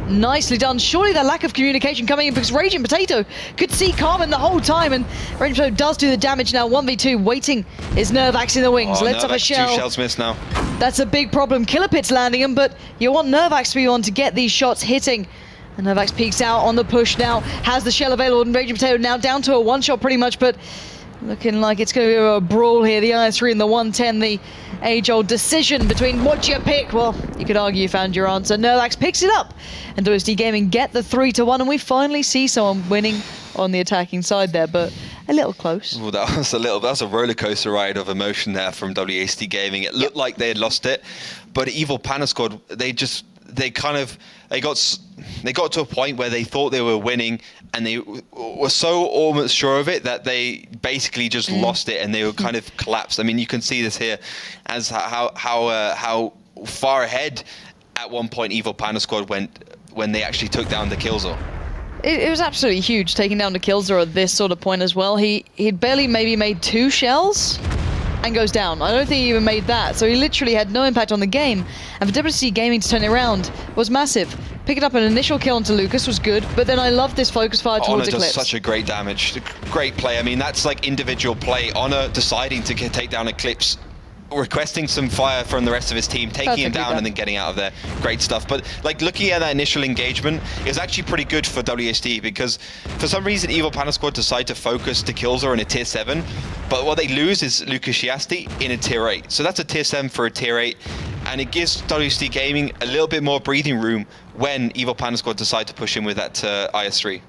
A: Nicely done. Surely that lack of communication coming in because Raging Potato could see Carmen the whole time, and Raging Potato does do the damage now. 1v2, waiting is Nervax in the wings. Let's have a shell.
B: 2 shells missed now.
A: That's a big problem. Killerpit's landing him, but you want Nervax to be on to get these shots hitting. And Nervax peeks out on the push now, has the shell available, and Raging Potato now down to a 1-shot pretty much, but looking like it's going to be a brawl here. The IS-3 and the 110, the age-old decision between what you pick. Well, you could argue you found your answer. Nervax picks it up, and WSD Gaming get the 3-1, and we finally see someone winning on the attacking side there, but a little close.
B: Well, that was a roller coaster ride of emotion there from WSD Gaming. It looked like they had lost it, but Evil Panda Squad, they got to a point where they thought they were winning, and they were so almost sure of it that they basically just lost it, and they were kind of collapsed. I mean, you can see this here as how far ahead at one point Evil Panda Squad went when they actually took down the Killzor.
A: It was absolutely huge taking down the Killzor at this sort of point as well. He'd barely maybe made 2 shells and goes down. I don't think he even made that, so he literally had no impact on the game, and for WSD Gaming to turn it around was massive. Picking up an initial kill onto Lucas was good, but then I love this focus fire towards
B: Honor
A: Eclipse.
B: does such a great damage. Great play. I mean, that's like individual play. Honor deciding to take down Eclipse, requesting some fire from the rest of his team, taking him down and then getting out of there. Great stuff. But like looking at that initial engagement, it was actually pretty good for WASD because for some reason Evil Panda Squad decide to focus the kills are in a tier 7, but what they lose is Lucas Shiasti in a tier 8. So that's a tier 7 for a tier 8, and it gives WASD Gaming a little bit more breathing room when Evil Panda Squad decide to push in with that IS3.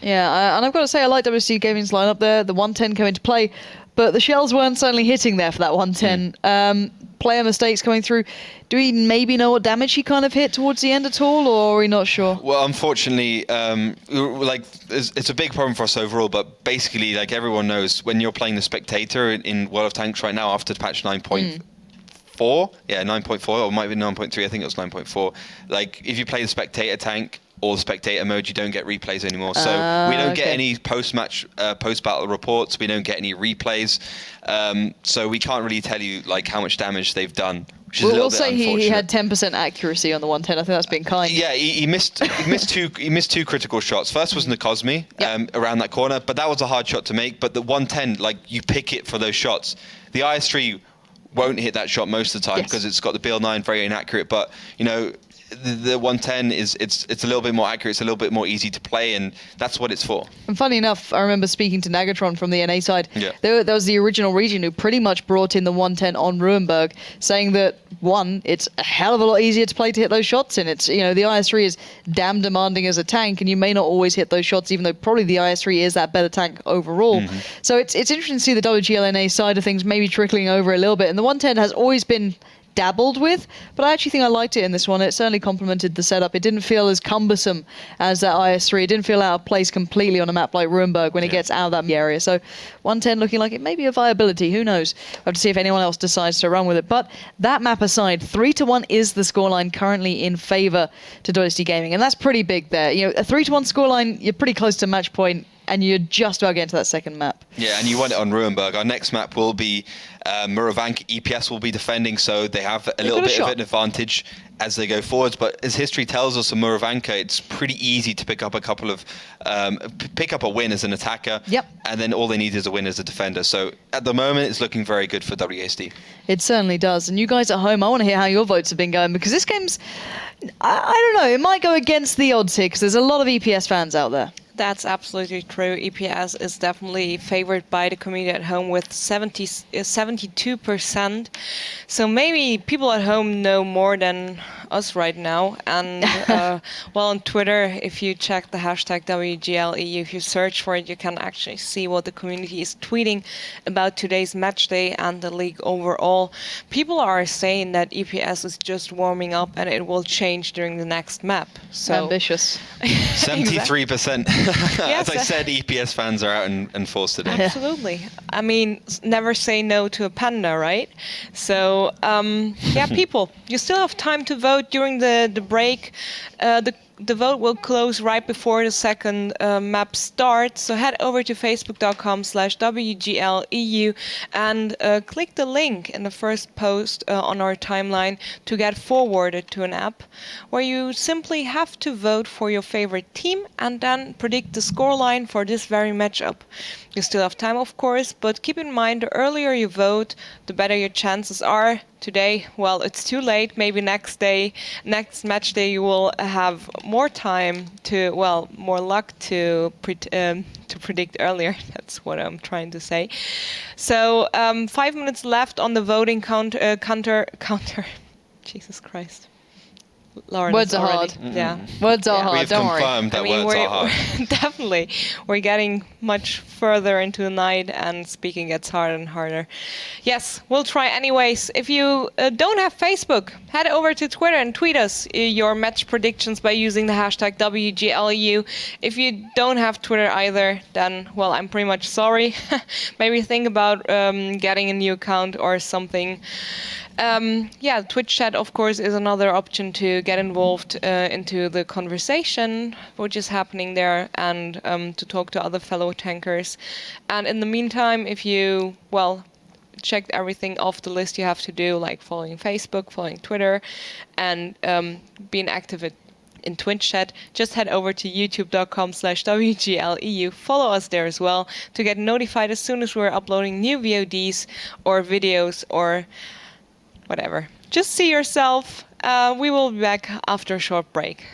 A: Yeah, and I've got to say I like WASD Gaming's lineup there. The 110 come into play, but the shells weren't certainly hitting there for that 110. Player mistakes coming through. Do we maybe know what damage he kind of hit towards the end at all, or are we not sure?
B: Well, unfortunately, like it's a big problem for us overall. But basically, like everyone knows, when you're playing the Spectator in World of Tanks right now after patch 9.4, yeah, 9.4, or it might be 9.3. I think it was 9.4. Like if you play the Spectator tank or the Spectator mode, you don't get replays anymore. So we don't get any post-match, post-battle reports. We don't get any replays. So we can't really tell you like how much damage they've done.
A: We'll say he had 10% accuracy on the 110. I think that's been kind.
B: Yeah, he missed two critical shots. First was Nakosmi around that corner, but that was a hard shot to make. But the 110, like you pick it for those shots. The IS3 won't hit that shot most of the time because it's got the BL9 very inaccurate. But you know, the 110 it's a little bit more accurate, it's a little bit more easy to play, and that's what it's for.
A: And funny enough, I remember speaking to Nagatron from the NA side. There was the original region who pretty much brought in the 110 on Ruinberg, saying that one, it's a hell of a lot easier to play to hit those shots in. It's, you know, the IS3 is damn demanding as a tank, and you may not always hit those shots, even though probably the IS3 is that better tank overall. So it's interesting to see the WGL NA side of things maybe trickling over a little bit, and the 110 has always been dabbled with, but I actually think I liked it in this one. It certainly complemented the setup. It didn't feel as cumbersome as that IS3. It didn't feel out of place completely on a map like Ruinberg when it gets out of that area. So 110 looking like it may be a viability. Who knows? We'll have to see if anyone else decides to run with it. But that map aside, 3-1 is the scoreline currently in favor to WSD Gaming, and that's pretty big there. You know, a 3-1 scoreline, you're pretty close to match point, and you're just about getting to that second map.
B: Yeah, and you want it on Ruinberg. Our next map will be Muravank. EPS will be defending, so they have a little bit of an advantage as they go forwards. But as history tells us, on Muravanka, it's pretty easy to pick up a couple of pick up a win as an attacker. And then all they need is a win as a defender. So at the moment, it's looking very good for WASD.
A: It certainly does. And you guys at home, I want to hear how your votes have been going, because this game's, I don't know, it might go against the odds here because there's a lot of EPS fans out there.
C: That's absolutely true. EPS is definitely favored by the community at home with 72%. So maybe people at home know more than us right now. And well, on Twitter, if you check the hashtag WGLEU, if you search for it, you can actually see what the community is tweeting about today's match day and the league overall. People are saying that EPS is just warming up and it will change during the next map. So
A: ambitious.
B: 73%. As I said, EPS fans are out in force today.
C: Absolutely. I mean, never say no to a panda, right? So, yeah, people, you still have time to vote during the break. The vote will close right before the second map starts. So head over to facebook.com/WGLEU and click the link in the first post on our timeline to get forwarded to an app where you simply have to vote for your favorite team and then predict the scoreline for this very matchup. You still have time, of course, but keep in mind the earlier you vote, the better your chances are. Today, well, it's too late. Maybe next match day, you will have more time to, well, more luck to predict earlier. That's what I'm trying to say. So 5 minutes left on the voting counter. Jesus Christ. Lauren,
A: words are hard.
C: Yeah.
A: Words are hard, don't worry.
B: We've confirmed that words are hard.
C: Definitely. We're getting much further into the night and speaking gets harder and harder. Yes, we'll try anyways. If you don't have Facebook, head over to Twitter and tweet us your match predictions by using the hashtag WGLEU. If you don't have Twitter either, then, well, I'm pretty much sorry. Maybe think about getting a new account or something. Yeah, Twitch chat, of course, is another option to get involved into the conversation, which is happening there, and to talk to other fellow tankers. And in the meantime, if you, well, checked everything off the list you have to do, like following Facebook, following Twitter, and being active in Twitch chat, just head over to youtube.com/WGLEU. Follow us there as well to get notified as soon as we're uploading new VODs or videos or whatever. Just see yourself. We will be back after a short break.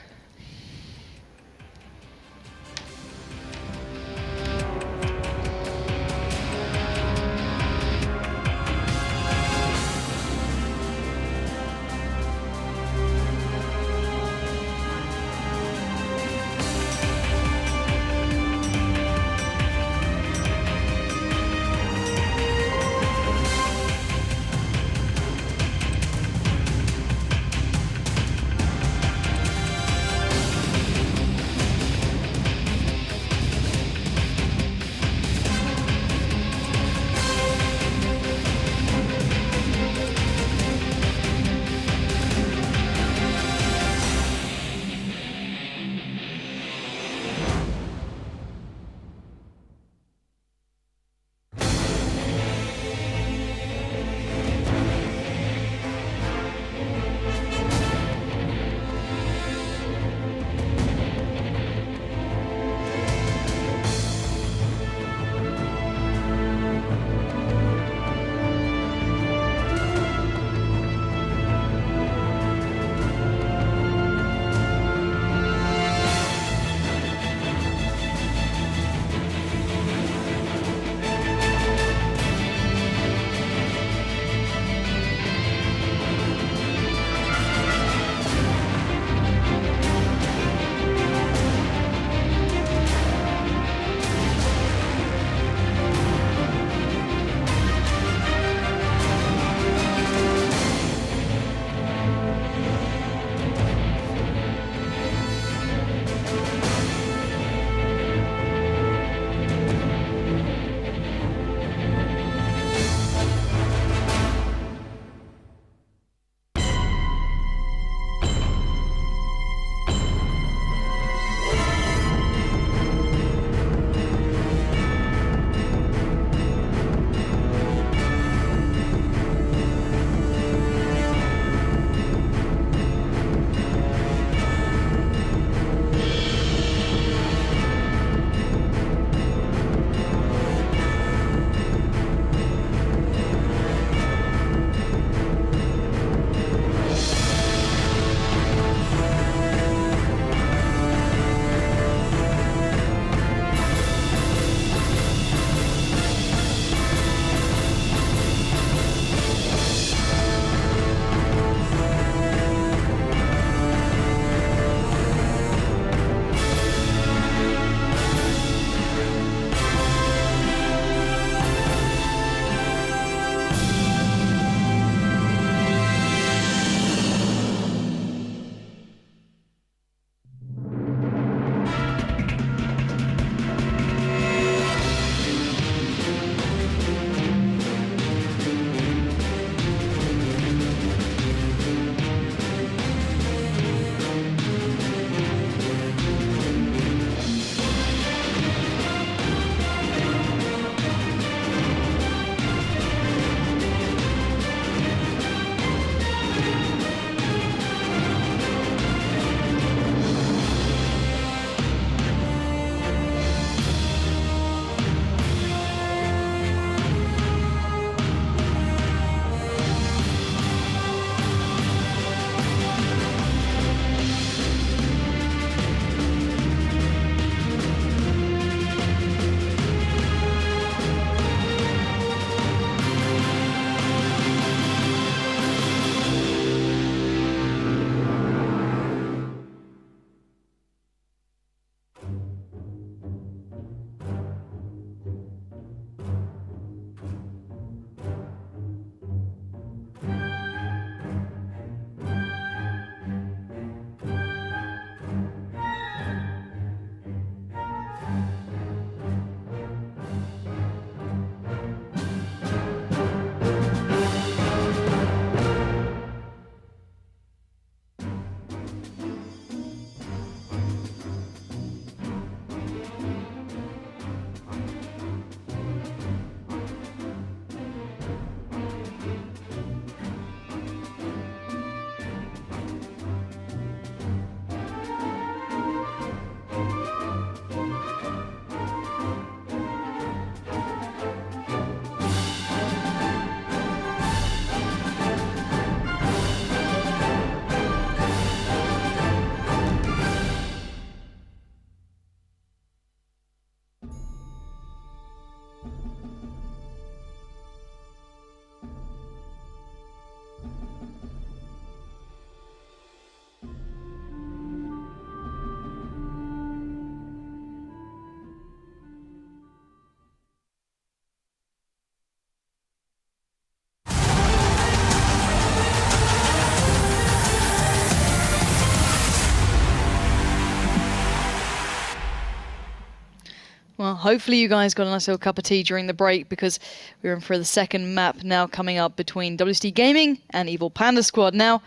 A: hopefully you guys got a nice little cup of tea during the break, because we're in for the second map now coming up between WSD Gaming and Evil Panda Squad. Now,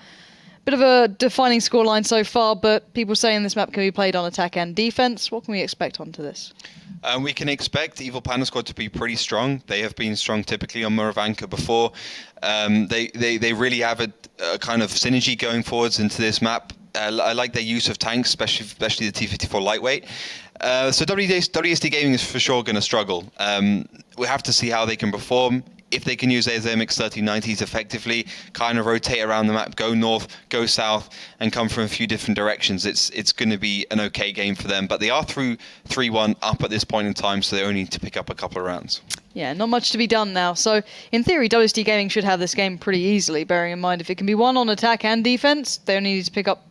A: bit of a defining scoreline so far, but people saying this map can be played on attack and defense. What can we expect onto this?
B: We can expect Evil Panda Squad to be pretty strong. They have been strong typically on Moravanka before. They really have a kind of synergy going forwards into this map. I like their use of tanks, especially the T-54 lightweight. So WSD Gaming is for sure going to struggle. We have to see how they can perform. If they can use their MX-1390s effectively, kind of rotate around the map, go north, go south, and come from a few different directions, it's going to be an okay game for them. But they are through 3-1 up at this point in time, so they only need to pick up a couple of rounds. Yeah,
A: not much to be done now. So, in theory, WSD Gaming should have this game pretty easily, bearing in mind if it can be won on attack and defense, they only need to pick up,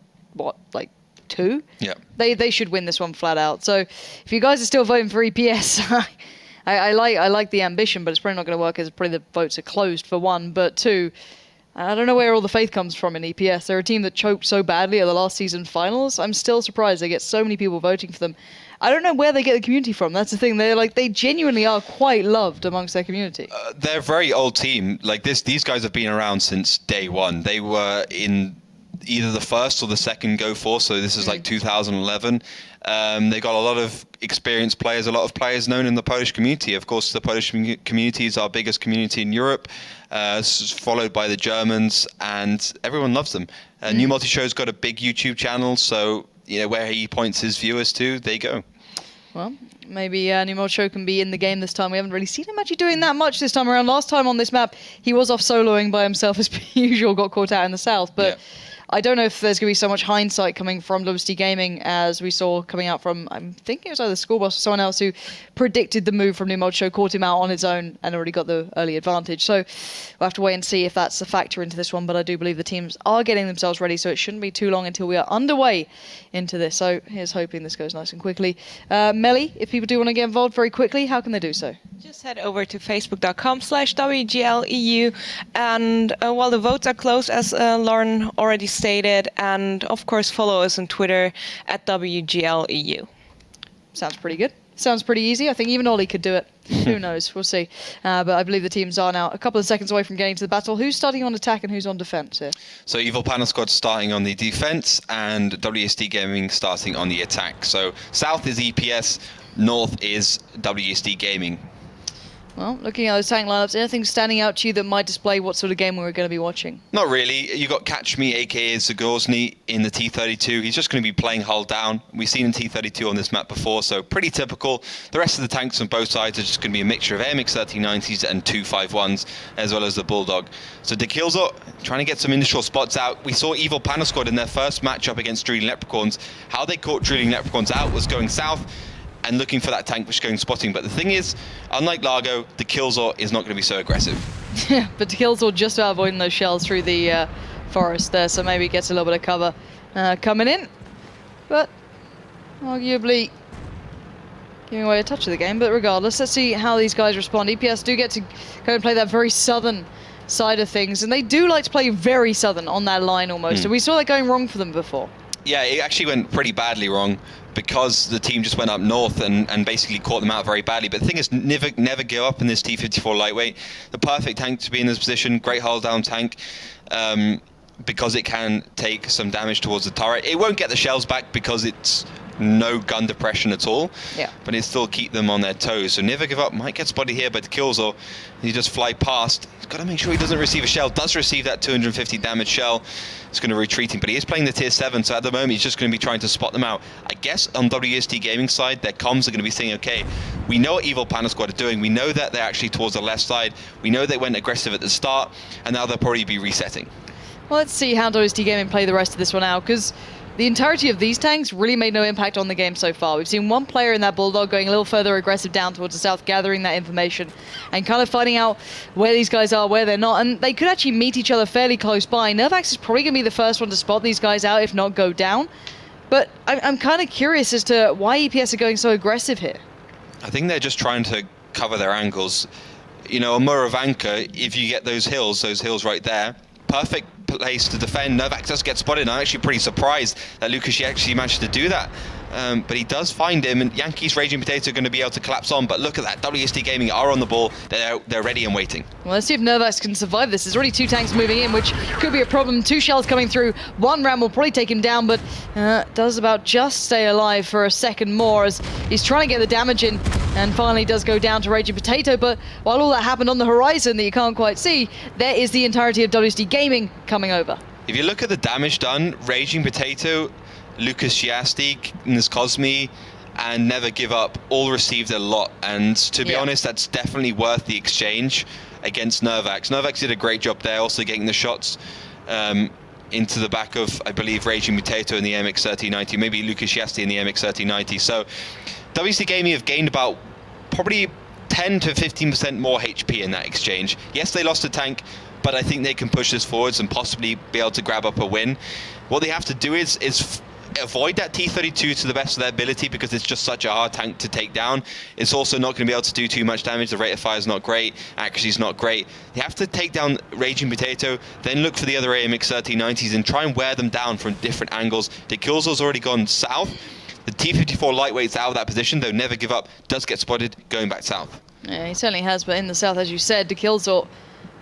A: 2?
B: Yeah.
A: They should win this one flat out. So, if you guys are still voting for EPS... I like the ambition, but it's probably not going to work, as probably the votes are closed for one. But two, I don't know where all the faith comes from in EPS. They're a team that choked so badly at the last season finals. I'm still surprised they get so many people voting for them. I don't know where they get the community from. That's the thing. They genuinely are quite loved amongst their community.
B: They're a very old team. These guys have been around since day one. They were in either the first or the second Go Force, so this is 2011. They got a lot of experienced players, a lot of players known in the Polish community. Of course, the Polish community is our biggest community in Europe, followed by the Germans, and everyone loves them. New Multi-Show's got a big YouTube channel, so where he points his viewers to, they go.
A: Well, maybe New Multi-Show can be in the game this time. We haven't really seen him actually doing that much this time around. Last time on this map, he was off soloing by himself as usual, got caught out in the south, but... Yeah. I don't know if there's going to be so much hindsight coming from WSD Gaming as we saw coming out from, I'm thinking it was either School Boss or someone else who predicted the move from New Mod Show, caught him out on his own and already got the early advantage. So we'll have to wait and see if that's a factor into this one, but I do believe the teams are getting themselves ready, so it shouldn't be too long until we are underway into this. So here's hoping this goes nice and quickly. Melly, if people do want to get involved very quickly, how can they do so?
C: Just head over to facebook.com/WGLEU, and while the votes are closed, as Lauren already stated, and of course follow us on Twitter at WGLEU.
A: Sounds pretty good. Sounds pretty easy. I think even Ollie could do it. Who knows? We'll see. But I believe the teams are now a couple of seconds away from getting to the battle. Who's starting on attack and who's on defense here?
B: So Evil Panda Squad starting on the defense and WSD Gaming starting on the attack. So south is EPS, north is WSD Gaming.
A: Well, looking at those tank lineups, anything standing out to you that might display what sort of game we're going to be watching?
B: Not really. You got Catch Me, aka Zagorzny, in the T-32. He's just going to be playing hull down. We've seen in T-32 on this map before, so pretty typical. The rest of the tanks on both sides are just going to be a mixture of MX-1390s and 251s, as well as the Bulldog. So DeKilzo trying to get some initial spots out. We saw Evil Panda Squad in their first matchup against Drilling Leprechauns. How they caught Drilling Leprechauns out was going south and looking for that tank which is going spotting. But the thing is, unlike Largo, the Killzor is not going to be so aggressive.
A: Yeah, but the Killzor just about avoiding those shells through the forest there, so maybe gets a little bit of cover coming in. But arguably giving away a touch of the game. But regardless, let's see how these guys respond. EPS do get to go and play that very southern side of things, and they do like to play very southern on that line almost. And we saw that going wrong for them before.
B: Yeah, it actually went pretty badly wrong, because the team just went up north and basically caught them out very badly. But the thing is, never give up in this T-54 lightweight. The perfect tank to be in this position, great hull down tank, because it can take some damage towards the turret. It won't get the shells back because it's no gun depression at all, but it still keep them on their toes. So never give up. Might get spotted here by the Killzor. He just fly past. He's got to make sure he doesn't receive a shell. Does receive that 250 damage shell. It's going to retreat him, but he is playing the tier 7, so at the moment he's just going to be trying to spot them out. I guess on WSD Gaming side, their comms are going to be saying, okay, we know what Evil Panda Squad are doing. We know that they're actually towards the left side. We know they went aggressive at the start, and now they'll probably be resetting.
A: Well, let's see how WSD Gaming play the rest of this one out, because the entirety of these tanks really made no impact on the game so far. We've seen one player in that Bulldog going a little further aggressive down towards the south, gathering that information and kind of finding out where these guys are, where they're not. And they could actually meet each other fairly close by. Nervax is probably going to be the first one to spot these guys out, if not go down. But I'm kind of curious as to why EPS are going so aggressive here.
B: I think they're just trying to cover their angles. On Moravanka, if you get those hills right there, perfect place to defend. Novak does get spotted, and I'm actually pretty surprised that Lucas actually managed to do that. But he does find him, and Yankees Raging Potato are going to be able to collapse on. But look at that, WSD Gaming are on the ball. They're ready and waiting.
A: Well, let's see if Nervax can survive this. There's already 2 tanks moving in, which could be a problem. 2 shells coming through. 1 ram will probably take him down, but does about just stay alive for a second more as he's trying to get the damage in, and finally does go down to Raging Potato. But while all that happened on the horizon that you can't quite see, there is the entirety of WSD Gaming coming over.
B: If you look at the damage done, Raging Potato, Lucas Giastic, Cosme, and Never Give Up all received a lot, and to be honest, that's definitely worth the exchange against Nervax. Nervax did a great job there, also getting the shots into the back of, I believe, Raging Potato in the MX-1390, maybe Lucas Giastic in the MX-1390. So WC Gaming have gained about probably 10 to 15% more HP in that exchange. Yes, they lost a tank, but I think they can push this forwards and possibly be able to grab up a win. What they have to do is avoid that T-32 to the best of their ability, because it's just such a hard tank to take down. It's also not going to be able to do too much damage. The rate of fire is not great, accuracy is not great. They have to take down Raging Potato, then look for the other AMX-1390s and try and wear them down from different angles. The Killzore's already gone south. The T-54 lightweight's out of that position, though Never Give Up does get spotted going back south.
A: Yeah, he certainly has, but in the south, as you said, the Killzore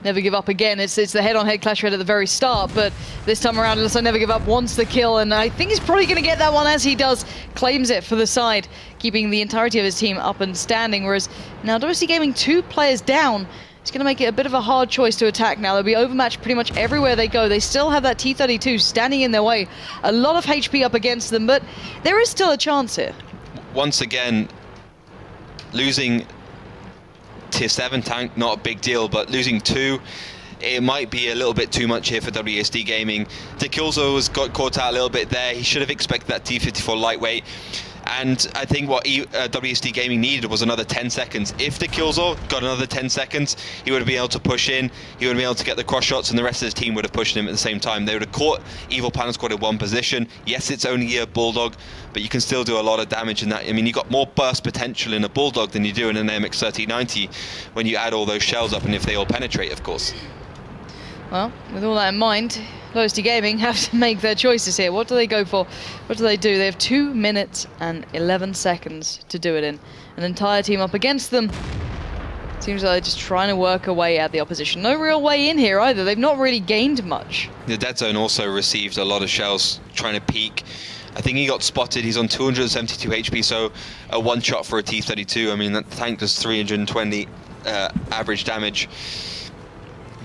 A: Never Give Up again. It's the head-on-head clash we had at the very start, but this time around, it looks like Never Give Up wants the kill, and I think he's probably going to get that one as he does, claims it for the side, keeping the entirety of his team up and standing, whereas now WC Gaming 2 players down. It's going to make it a bit of a hard choice to attack now. They'll be overmatched pretty much everywhere they go. They still have that T-32 standing in their way. A lot of HP up against them, but there is still a chance here.
B: Once again, losing tier 7 tank, not a big deal, but losing 2, it might be a little bit too much here for WSD Gaming. The Killzore got caught out a little bit there. He should have expected that T-54 lightweight. And I think what WSD Gaming needed was another 10 seconds. If the Killzore got another 10 seconds, he would have been able to push in, he would have been able to get the cross shots, and the rest of his team would have pushed him at the same time. They would have caught Evil Panda Squad in one position. Yes, it's only a Bulldog, but you can still do a lot of damage in that. I mean, you got more burst potential in a Bulldog than you do in an MX-1390 when you add all those shells up, and if they all penetrate, of course.
A: Well, with all that in mind, WSD Gaming have to make their choices here. What do they go for? What do they do? They have 2 minutes and 11 seconds to do it in. An entire team up against them. Seems like they're just trying to work a way out the opposition. No real way in here either. They've not really gained much. The
B: Dead Zone also received a lot of shells trying to peek. I think he got spotted. He's on 272 HP, so a one shot for a T-32. I mean, that tank does 320 average damage.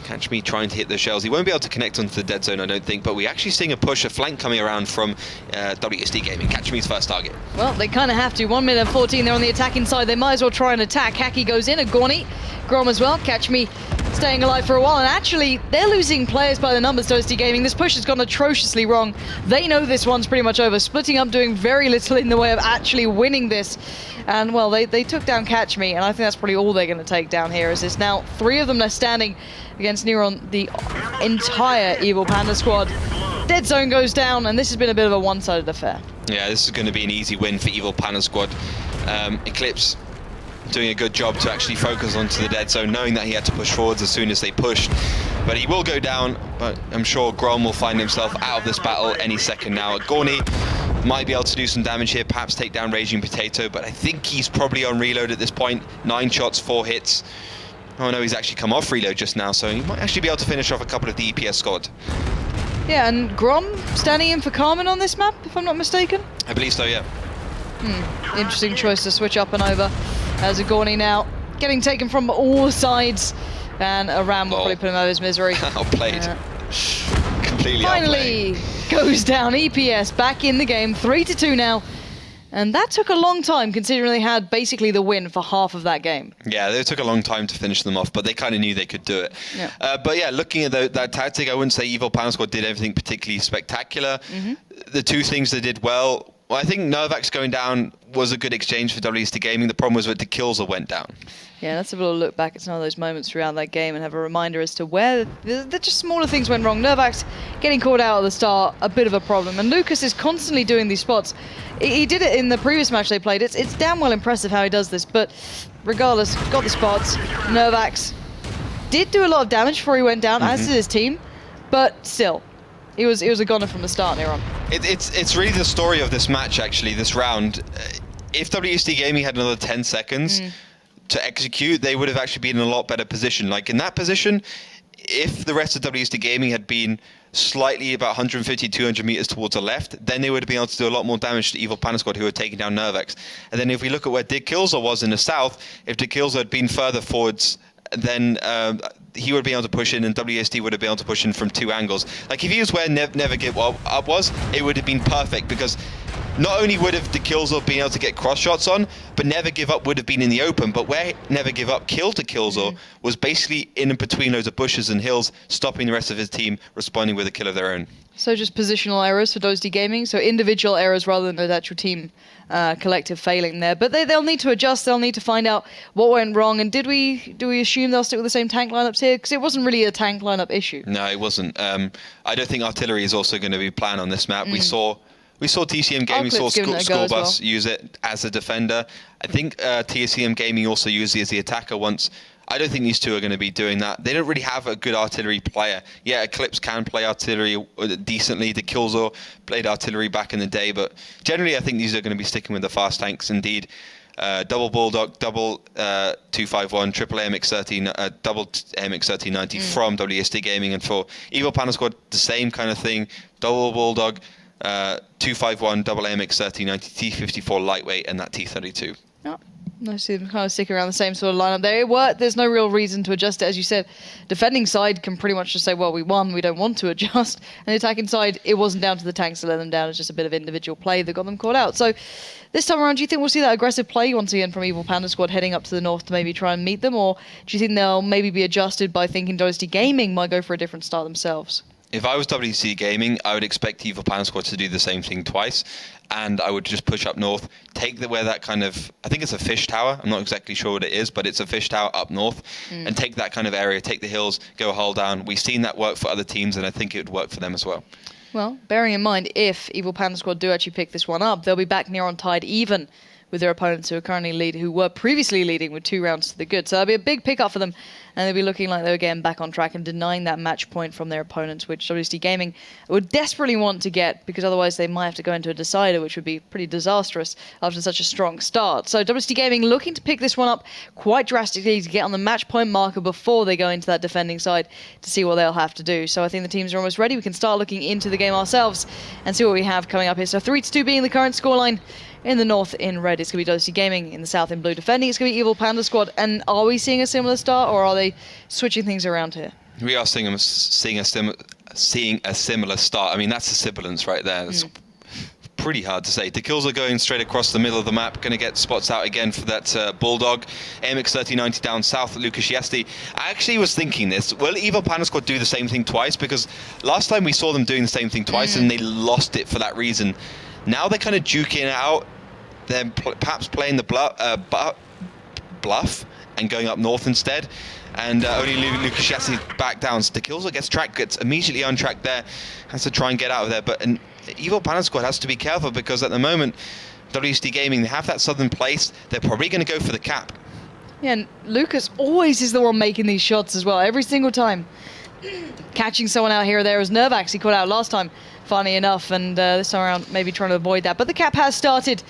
B: Catch me trying to hit the shells. He won't be able to connect onto the Dead Zone, I don't think, but we're actually seeing a push, a flank coming around from WSD Gaming. Catch me's first target.
A: Well, they kind of have to. 1 minute and 14, they're on the attacking side. They might as well try and attack. Haki goes in, a Gorny, Grom as well. Catch me staying alive for a while, and actually, they're losing players by the numbers to WSD Gaming. This push has gone atrociously wrong. They know this one's pretty much over. Splitting up, doing very little in the way of actually winning this. And, well, they took down Catch Me, and I think that's probably all they're going to take down here, as there's now 3 of them left standing against Neuron, the entire Evil Panda squad. Dead Zone goes down, and this has been a bit of a one-sided affair.
B: Yeah, this is going to be an easy win for Evil Panda squad. Eclipse doing a good job to actually focus onto the Dead Zone, knowing that he had to push forwards as soon as they pushed. But he will go down, but I'm sure Grom will find himself out of this battle any second now. Gorny might be able to do some damage here, perhaps take down Raging Potato, but I think he's probably on reload at this point. 9 shots, 4 hits. Oh no, he's actually come off reload just now, so he might actually be able to finish off a couple of the EPS squad.
A: Yeah, and Grom standing in for Carmen on this map, if I'm not mistaken?
B: I believe so, yeah.
A: Interesting choice to switch up and over. As a Gorny now getting taken from all sides, and a Ram will probably put him out of his misery.
B: Outplayed. Completely
A: finally
B: outplayed.
A: Goes down. EPS back in the game, 3-2 now. And that took a long time, considering they had basically the win for half of that game.
B: Yeah, it took a long time to finish them off, but they kind of knew they could do it.
A: Yeah.
B: But yeah, looking at that tactic, I wouldn't say Evil Panda Squad did anything particularly spectacular. The 2 things they did well, I think Nervax going down was a good exchange for WSD Gaming. The problem was that the Killzore went down.
A: Yeah, let's have a little look back at some of those moments throughout that game and have a reminder as to where the just smaller things went wrong. Nervax getting caught out at the start, a bit of a problem. And Lucas is constantly doing these spots. He did it in the previous match they played. It's damn well impressive how he does this, but regardless, got the spots. Nervax did do a lot of damage before he went down, as did his team. But still, it was a goner from the start, Neron.
B: It's really the story of this match, actually, this round. If WSD Gaming had another 10 seconds to execute, they would have actually been in a lot better position. Like, in that position, if the rest of WSD Gaming had been slightly about 150, 200 meters towards the left, then they would have been able to do a lot more damage to Evil Panda Squad, who were taking down Nervex. And then if we look at where Dikilza was in the south, if Dikilza had been further forwards, then he would be able to push in, and WSD would have been able to push in from 2 angles. Like, if he was where Never Give Up was, it would have been perfect, because not only would have Dikilza been able to get cross shots on, but Never Give Up would have been in the open. But where Never Give Up killed Dikilza was basically in and between loads of bushes and hills, stopping the rest of his team responding with a kill of their own.
A: So just positional errors for WSD Gaming, so individual errors rather than the actual team collective failing there. But they'll need to adjust, they'll need to find out what went wrong. And do we assume they'll stick with the same tank lineups here? Because it wasn't really a tank lineup issue.
B: No, it wasn't. I don't think artillery is also going to be planned on this map. We saw TCM Gaming, saw School Bus use it as a defender. I think TCM Gaming also used it as the attacker once. I don't think these two are going to be doing that. They don't really have a good artillery player. Yeah, Eclipse can play artillery decently. The Killzor played artillery back in the day, but generally I think these are going to be sticking with the fast tanks indeed. Double Bulldog, double 251, triple AMX-13, double AMX-1390 from WSD Gaming, and for Evil Panda Squad, the same kind of thing. Double Bulldog, 251, double AMX-1390, T54 lightweight, and that T32.
A: Oh. I see them kind of sticking around the same sort of lineup there. It worked. There's no real reason to adjust it. As you said, defending side can pretty much just say, well, we won, we don't want to adjust. And the attacking side, it wasn't down to the tanks to let them down. It's just a bit of individual play that got them caught out. So this time around, do you think we'll see that aggressive play once again from Evil Panda Squad heading up to the north to maybe try and meet them? Or do you think they'll maybe be adjusted by thinking WSD Gaming might go for a different start themselves?
B: If I was WC Gaming, I would expect Evil Panda Squad to do the same thing twice, and I would just push up north, take where that kind of, I think it's a fish tower, I'm not exactly sure what it is, but it's a fish tower up north, and take that kind of area, take the hills, go a hull down. We've seen that work for other teams, and I think it would work for them as well.
A: Well, bearing in mind, if Evil Panda Squad do actually pick this one up, they'll be back near on tied even with their opponents who were previously leading with 2 rounds to the good. So that'll be a big pickup for them, and they'll be looking like they were getting back on track and denying that match point from their opponents, which WSD Gaming would desperately want to get, because otherwise they might have to go into a decider, which would be pretty disastrous after such a strong start. So WSD Gaming looking to pick this one up quite drastically to get on the match point marker before they go into that defending side to see what they'll have to do. So I think the teams are almost ready. We can start looking into the game ourselves and see what we have coming up here. So 3-2 being the current scoreline. In the north in red, it's going to be WSD Gaming. In the south in blue defending, it's going to be Evil Panda Squad. And are we seeing a similar start, or are they switching things around here?
B: We are seeing a similar start. I mean, that's a sibilance right there. It's pretty hard to say. The kills are going straight across the middle of the map. Going to get spots out again for that Bulldog. AMX-1390 down south, Lucas Yesti. I actually was thinking this. Will Evil Panda Squad do the same thing twice? Because last time we saw them doing the same thing twice and they lost it for that reason. Now they're kind of duking it out. They're perhaps playing the bluff and going up north instead. And only Lucas Yesti back down. So the kills gets immediately untracked there. Has to try and get out of there. But an Evil Panda Squad has to be careful, because at the moment, WSD Gaming, they have that southern place. They're probably going to go for the cap.
A: Yeah, and Lucas always is the one making these shots as well, every single time. Catching someone out here or there, as Nervax he caught out last time, funny enough, and this time around maybe trying to avoid that. But the cap has started,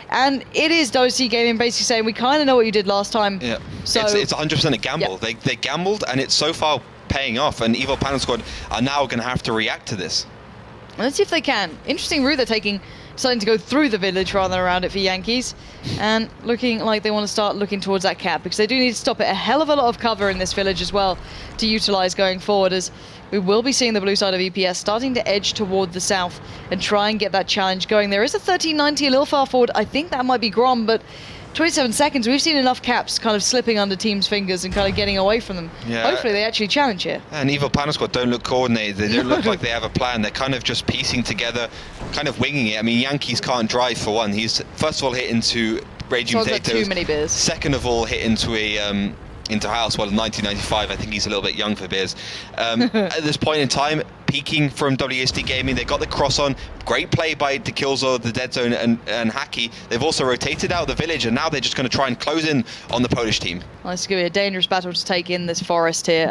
A: and it is WC Gaming basically saying, we kind of know what you did last time.
B: Yeah,
A: so
B: it's 100% a gamble. Yeah. They gambled, and it's so far paying off, and Evil Panda Squad are now going to have to react to this.
A: Let's see if they can. Interesting route they're taking, starting to go through the village rather than around it for Yankees, and looking like they want to start looking towards that cap, because they do need to stop it. A hell of a lot of cover in this village as well to utilize going forward, as we will be seeing the blue side of EPS starting to edge toward the south and try and get that challenge going. There is a 1390 a little far forward. I think that might be Grom, but 27 seconds, we've seen enough caps kind of slipping under teams' fingers and kind of getting away from them. Yeah. Hopefully they actually challenge here.
B: And Evil Panda Squad don't look coordinated. They don't look like they have a plan. They're kind of just piecing together, kind of winging it. I mean, Yankees can't drive for one. He's first of all hit into Raging Potatoes.
A: Too many beers.
B: Second of all, hit into a into house. Well, in 1995, I think he's a little bit young for beers. At this point in time, peaking from WSD Gaming, they got the cross on. Great play by Dikilzo, the Dead Zone, and Hacky. They've also rotated out of the village, and now they're just going to try and close in on the Polish team.
A: Well, it's going to be a dangerous battle to take in this forest here.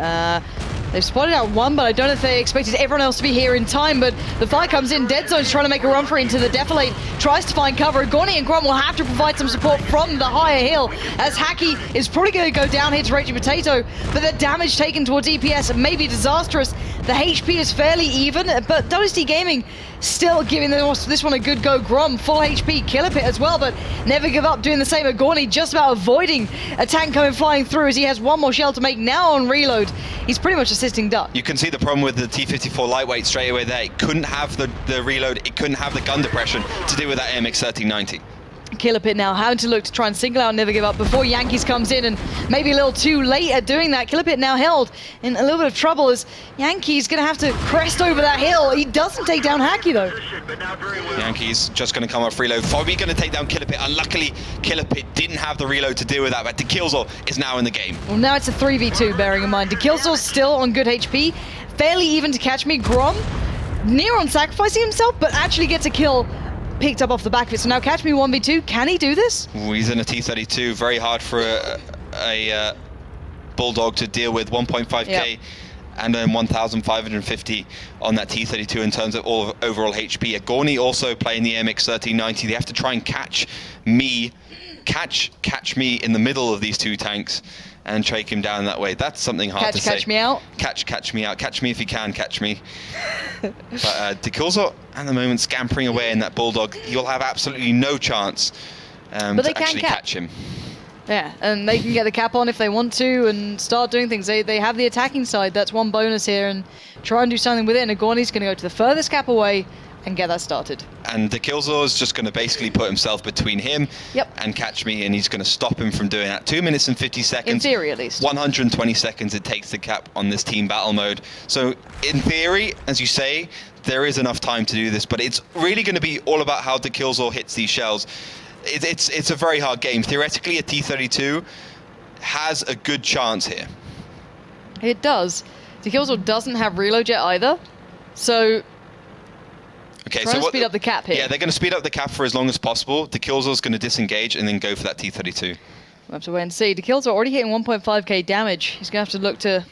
A: They've spotted out one, but I don't know if they expected everyone else to be here in time, but the fire comes in. Dead Zone's trying to make a run for it into the Defilade, tries to find cover. Agoni and Grom will have to provide some support from the higher hill, as Hacky is probably going to go down here to Raging Potato, but the damage taken towards EPS may be disastrous. The HP is fairly even, but WSD Gaming still giving this one a good go. Grom, full HP, Killer Pit as well, but never give up doing the same. Agoni just about avoiding a tank coming flying through as he has one more shell to make now on reload. He's pretty much assisting Duck.
B: You can see the problem with the T-54 lightweight straight away there. It couldn't have the reload, it couldn't have the gun depression to deal with that AMX 1390.
A: Killer Pit now having to look to try and single out Never Give Up before Yankees comes in, and maybe a little too late at doing that. Killer Pit now held in a little bit of trouble as Yankees going to have to crest over that hill. He doesn't take down Hacky though.
B: Yankees just going to come off reload. Probably going to take down Killer Pit. Unluckily, Killer Pit didn't have the reload to deal with that, but DeKillzor is now in the game.
A: Well, now it's a 3v2, bearing in mind. DeKillzor's still on good HP, fairly even to catch me. Grom near on sacrificing himself, but actually gets a kill picked up off the back of it. So now Catch Me 1v2. Can he do this?
B: Ooh, he's in a T-32. Very hard for a Bulldog to deal with. 1.5k
A: yep.
B: and then 1,550 on that T-32 in terms of overall HP. Agoni also playing the MX 1390. They have to try and catch me in the middle of these two tanks and take him down that way. That's something hard to say.
A: Catch me out.
B: Catch me out. Catch me if you can catch me. But DeKillzor at the moment scampering away in that Bulldog. You'll have absolutely no chance to actually catch him.
A: Yeah, and they can get the cap on if they want to and start doing things. They have the attacking side. That's one bonus here, and try and do something with it. And Agoni's going to go to the furthest cap away and get that started.
B: And DeKillzor is just going to basically put himself between him and Catch Me, and he's going to stop him from doing that. 2 minutes and 50 seconds.
A: In theory, at least.
B: 120 seconds it takes to cap on this team battle mode. So in theory, as you say, there is enough time to do this, but it's really going to be all about how DeKillzor hits these shells. It's a very hard game. Theoretically, a T-32 has a good chance here.
A: It does. DeKillzor doesn't have reload yet either, so
B: okay,
A: trying to speed up the cap here.
B: Yeah, they're going to speed up the cap for as long as possible. DeKillzor's going to disengage and then go for that T-32.
A: We'll have to wait and see. DeKillzor already hitting 1.5k damage. He's going to have to look to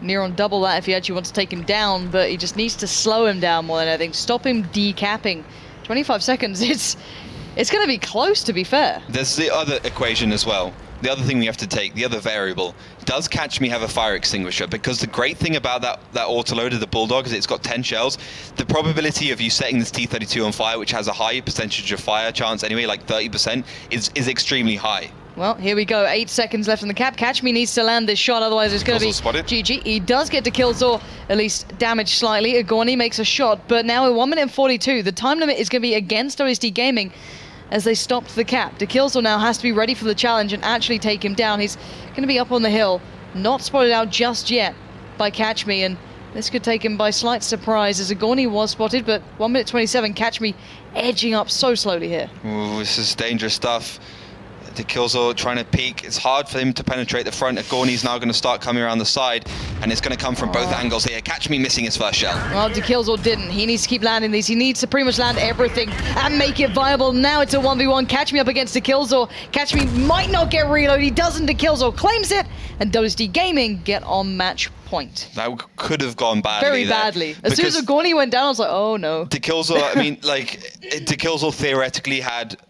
A: near on double that if he actually wants to take him down, but he just needs to slow him down more than anything. Stop him decapping. 25 seconds, it's going to be close, to be fair.
B: There's the other equation as well. The other thing we have to take, the other variable, does Catch Me have a fire extinguisher? Because the great thing about that autoloader, the Bulldog, is it's got 10 shells. The probability of you setting this T-32 on fire, which has a high percentage of fire chance anyway, like 30%, is extremely high.
A: Well, here we go. 8 seconds left on the cap. Catch Me needs to land this shot, otherwise it's going to be GG. He does get to DeKillzor, at least damaged slightly. Agoni makes a shot, but now at 1 minute and 42, the time limit is going to be against WSD Gaming as they stopped the cap. DeKillzor now has to be ready for the challenge and actually take him down. He's going to be up on the hill, not spotted out just yet by Catch Me, and this could take him by slight surprise as Agoni was spotted, but 1 minute 27, Catch Me edging up so slowly here.
B: Ooh, this is dangerous stuff. DeKillzor trying to peek. It's hard for him to penetrate the front. Agoni's now going to start coming around the side, and it's going to come from both angles here. Catch Me missing his first shell.
A: Well, DeKillzor didn't. He needs to keep landing these. He needs to pretty much land everything and make it viable. Now it's a 1v1. Catch Me up against DeKillzor. Catch Me might not get reload. He doesn't. DeKillzor claims it, and WSD Gaming get on match point.
B: That could have gone badly.
A: Very badly. As soon as Agoni went down, I was like, oh no.
B: DeKillzor, I mean, like, DeKillzor theoretically had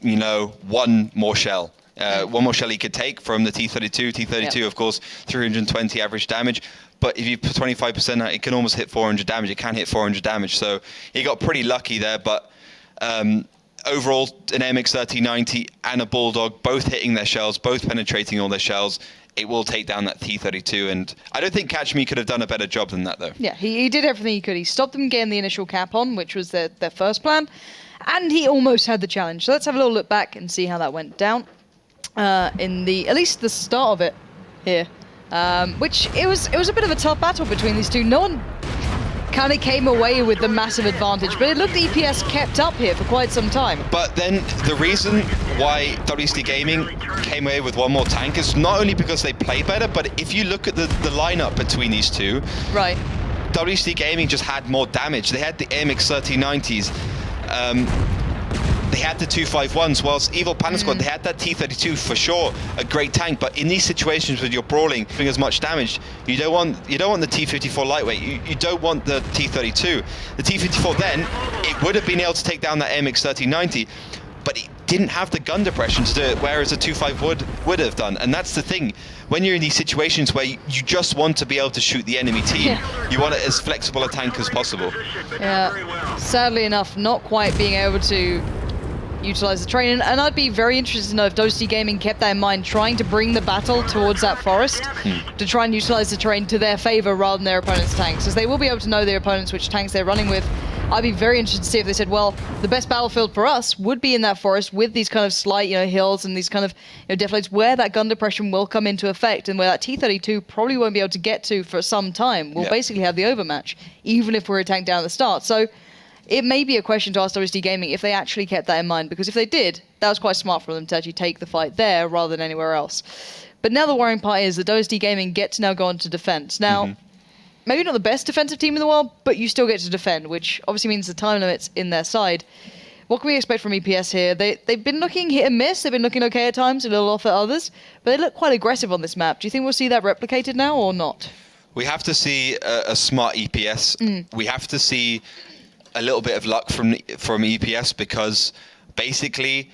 B: you know, one more shell. One more shell he could take from the T-32. T-32, of course, 320 average damage. But if you put 25% out, it can almost hit 400 damage. It can hit 400 damage. So he got pretty lucky there. But overall, an MX 1390 and a Bulldog, both hitting their shells, both penetrating all their shells, it will take down that T-32. And I don't think Catch Me could have done a better job than that, though.
A: Yeah, he did everything he could. He stopped them getting the initial cap on, which was their first plan. And he almost had the challenge. So let's have a little look back and see how that went down in at least the start of it here. Which it was a bit of a tough battle between these two. No one kind of came away with the massive advantage, but it looked EPS kept up here for quite some time.
B: But then the reason why WSD Gaming came away with one more tank is not only because they play better, but if you look at the lineup between these two,
A: right?
B: WSD Gaming just had more damage. They had the MX 1390s. they had the 251s, whilst Evil Panda Squad, they had that T-32 for sure, a great tank, but in these situations when you're brawling, doing as much damage, you don't want the T-54 lightweight, you don't want the T-32. The T-54 then, it would have been able to take down that MX-1390, but it didn't have the gun depression to do it, whereas a 2.5 would have done. And that's the thing, when you're in these situations where you just want to be able to shoot the enemy team, you want it as flexible a tank as possible.
A: Yeah, sadly enough, not quite being able to utilize the train, and I'd be very interested to know if WSD Gaming kept that in mind, trying to bring the battle towards that forest to try and utilize the terrain to their favor rather than their opponent's tanks, as they will be able to know their opponents which tanks they're running with. I'd be very interested to see if they said, well, the best battlefield for us would be in that forest with these kind of slight, hills and these kind of deflates where that gun depression will come into effect, and where that T-32 probably won't be able to get to for some time. We'll basically have the overmatch, even if we're a tank down at the start. So it may be a question to ask WSD Gaming if they actually kept that in mind, because if they did, that was quite smart for them to actually take the fight there rather than anywhere else. But now the worrying part is that WSD Gaming get to now go on to defense. Now, maybe not the best defensive team in the world, but you still get to defend, which obviously means the time limit's in their side. What can we expect from EPS here? They've been looking hit and miss. They've been looking okay at times, a little off at others, but they look quite aggressive on this map. Do you think we'll see that replicated now or not?
B: We have to see a smart EPS. We have to see a little bit of luck from EPS, because basically,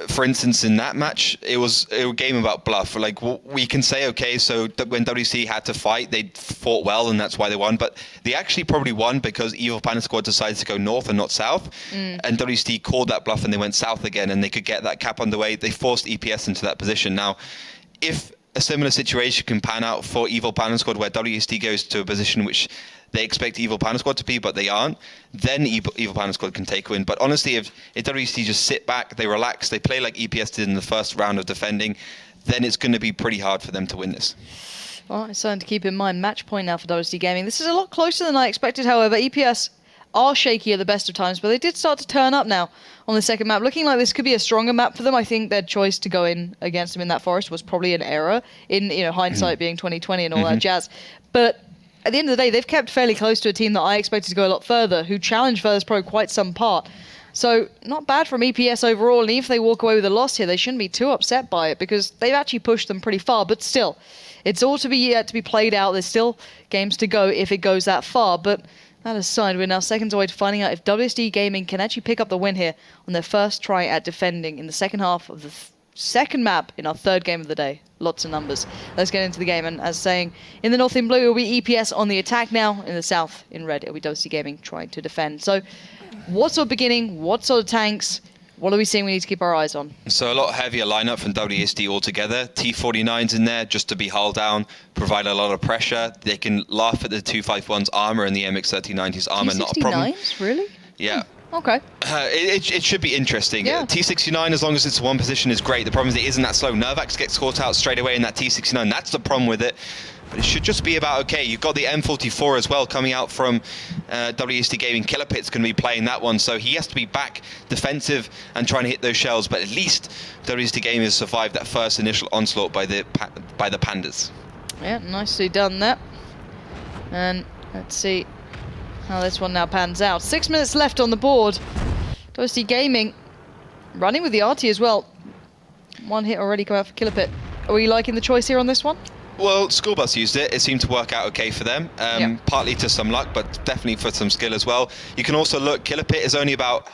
B: for instance, in that match, it was a game about bluff. Like, we can say, okay, so when WC had to fight, they fought well, and that's why they won. But they actually probably won because Evil Panda Squad decided to go north and not south. And WC called that bluff, and they went south again, and they could get that cap underway. They forced EPS into that position. Now, if a similar situation can pan out for Evil Panda Squad, where WSD goes to a position which they expect Evil Panda Squad to be, but they aren't, then Evil Panda Squad can take a win. But honestly, if WSD just sit back, they relax, they play like EPS did in the first round of defending, then it's going to be pretty hard for them to win this.
A: Well, it's something to keep in mind. Match point now for WSD Gaming. This is a lot closer than I expected, however. EPS are shaky at the best of times, but they did start to turn up now on the second map. Looking like this could be a stronger map for them. I think their choice to go in against them in that forest was probably an error, in hindsight being 2020 and all that jazz. But at the end of the day, they've kept fairly close to a team that I expected to go a lot further, who challenged Virtus Pro quite some part. So not bad from EPS overall, and if they walk away with a loss here, they shouldn't be too upset by it, because they've actually pushed them pretty far. But still, it's all to be yet to be played out. There's still games to go if it goes that far. But that aside, we're now seconds away to finding out if WSD Gaming can actually pick up the win here on their first try at defending in the second half of the second map in our third game of the day. Lots of numbers. Let's get into the game. And as saying, in the north in blue, it'll be EPS on the attack now. In the south in red, it'll be WSD Gaming trying to defend. So what sort of beginning? What sort of tanks? What are we seeing we need to keep our eyes on? So
B: a lot heavier lineup from WSD altogether. T49's in there just to be hull down, provide a lot of pressure. They can laugh at the 251's armor and the MX-1390's armor, not a problem.
A: T69s, really?
B: Yeah.
A: Okay.
B: It should be interesting.
A: Yeah.
B: T69, as long as it's one position, is great. The problem is it isn't that slow. Nervax gets caught out straight away in that T69. That's the problem with it. But it should just be about okay. You've got the M44 as well coming out from WSD Gaming. Killer Pit's going to be playing that one, so he has to be back defensive and trying to hit those shells. But at least WSD Gaming has survived that first initial onslaught by the Pandas.
A: Yeah, nicely done that. And let's see how this one now pans out. 6 minutes left on the board. WSD Gaming running with the RT as well. One hit already come out for Killer Pit. Are we liking the choice here on this one?
B: Well, School Bus used it. It seemed to work out okay for them. Partly to some luck, but definitely for some skill as well. You can also look, Killer Pit is only about,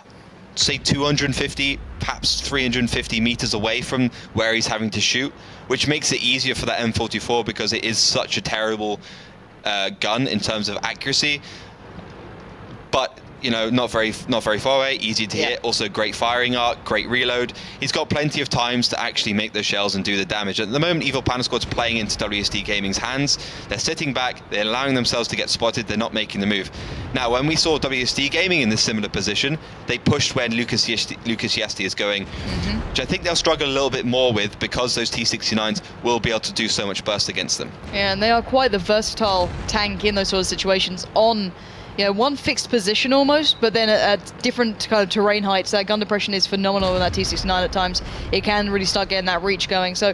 B: say, 250, perhaps 350 meters away from where he's having to shoot, which makes it easier for that M44 because it is such a terrible gun in terms of accuracy. But not very far away, easy to hit, also great firing arc, great reload. He's got plenty of times to actually make those shells and do the damage. At the moment, Evil Panda Squad's playing into WSD Gaming's hands. They're sitting back, they're allowing themselves to get spotted, they're not making the move. Now, when we saw WSD Gaming in this similar position, they pushed when Lucas Yesti is going, which I think they'll struggle a little bit more with because those T69s will be able to do so much burst against them. Yeah,
A: and they are quite the versatile tank in those sort of situations on one fixed position almost, but then at different kind of terrain heights. That gun depression is phenomenal in that T69 at times. It can really start getting that reach going. So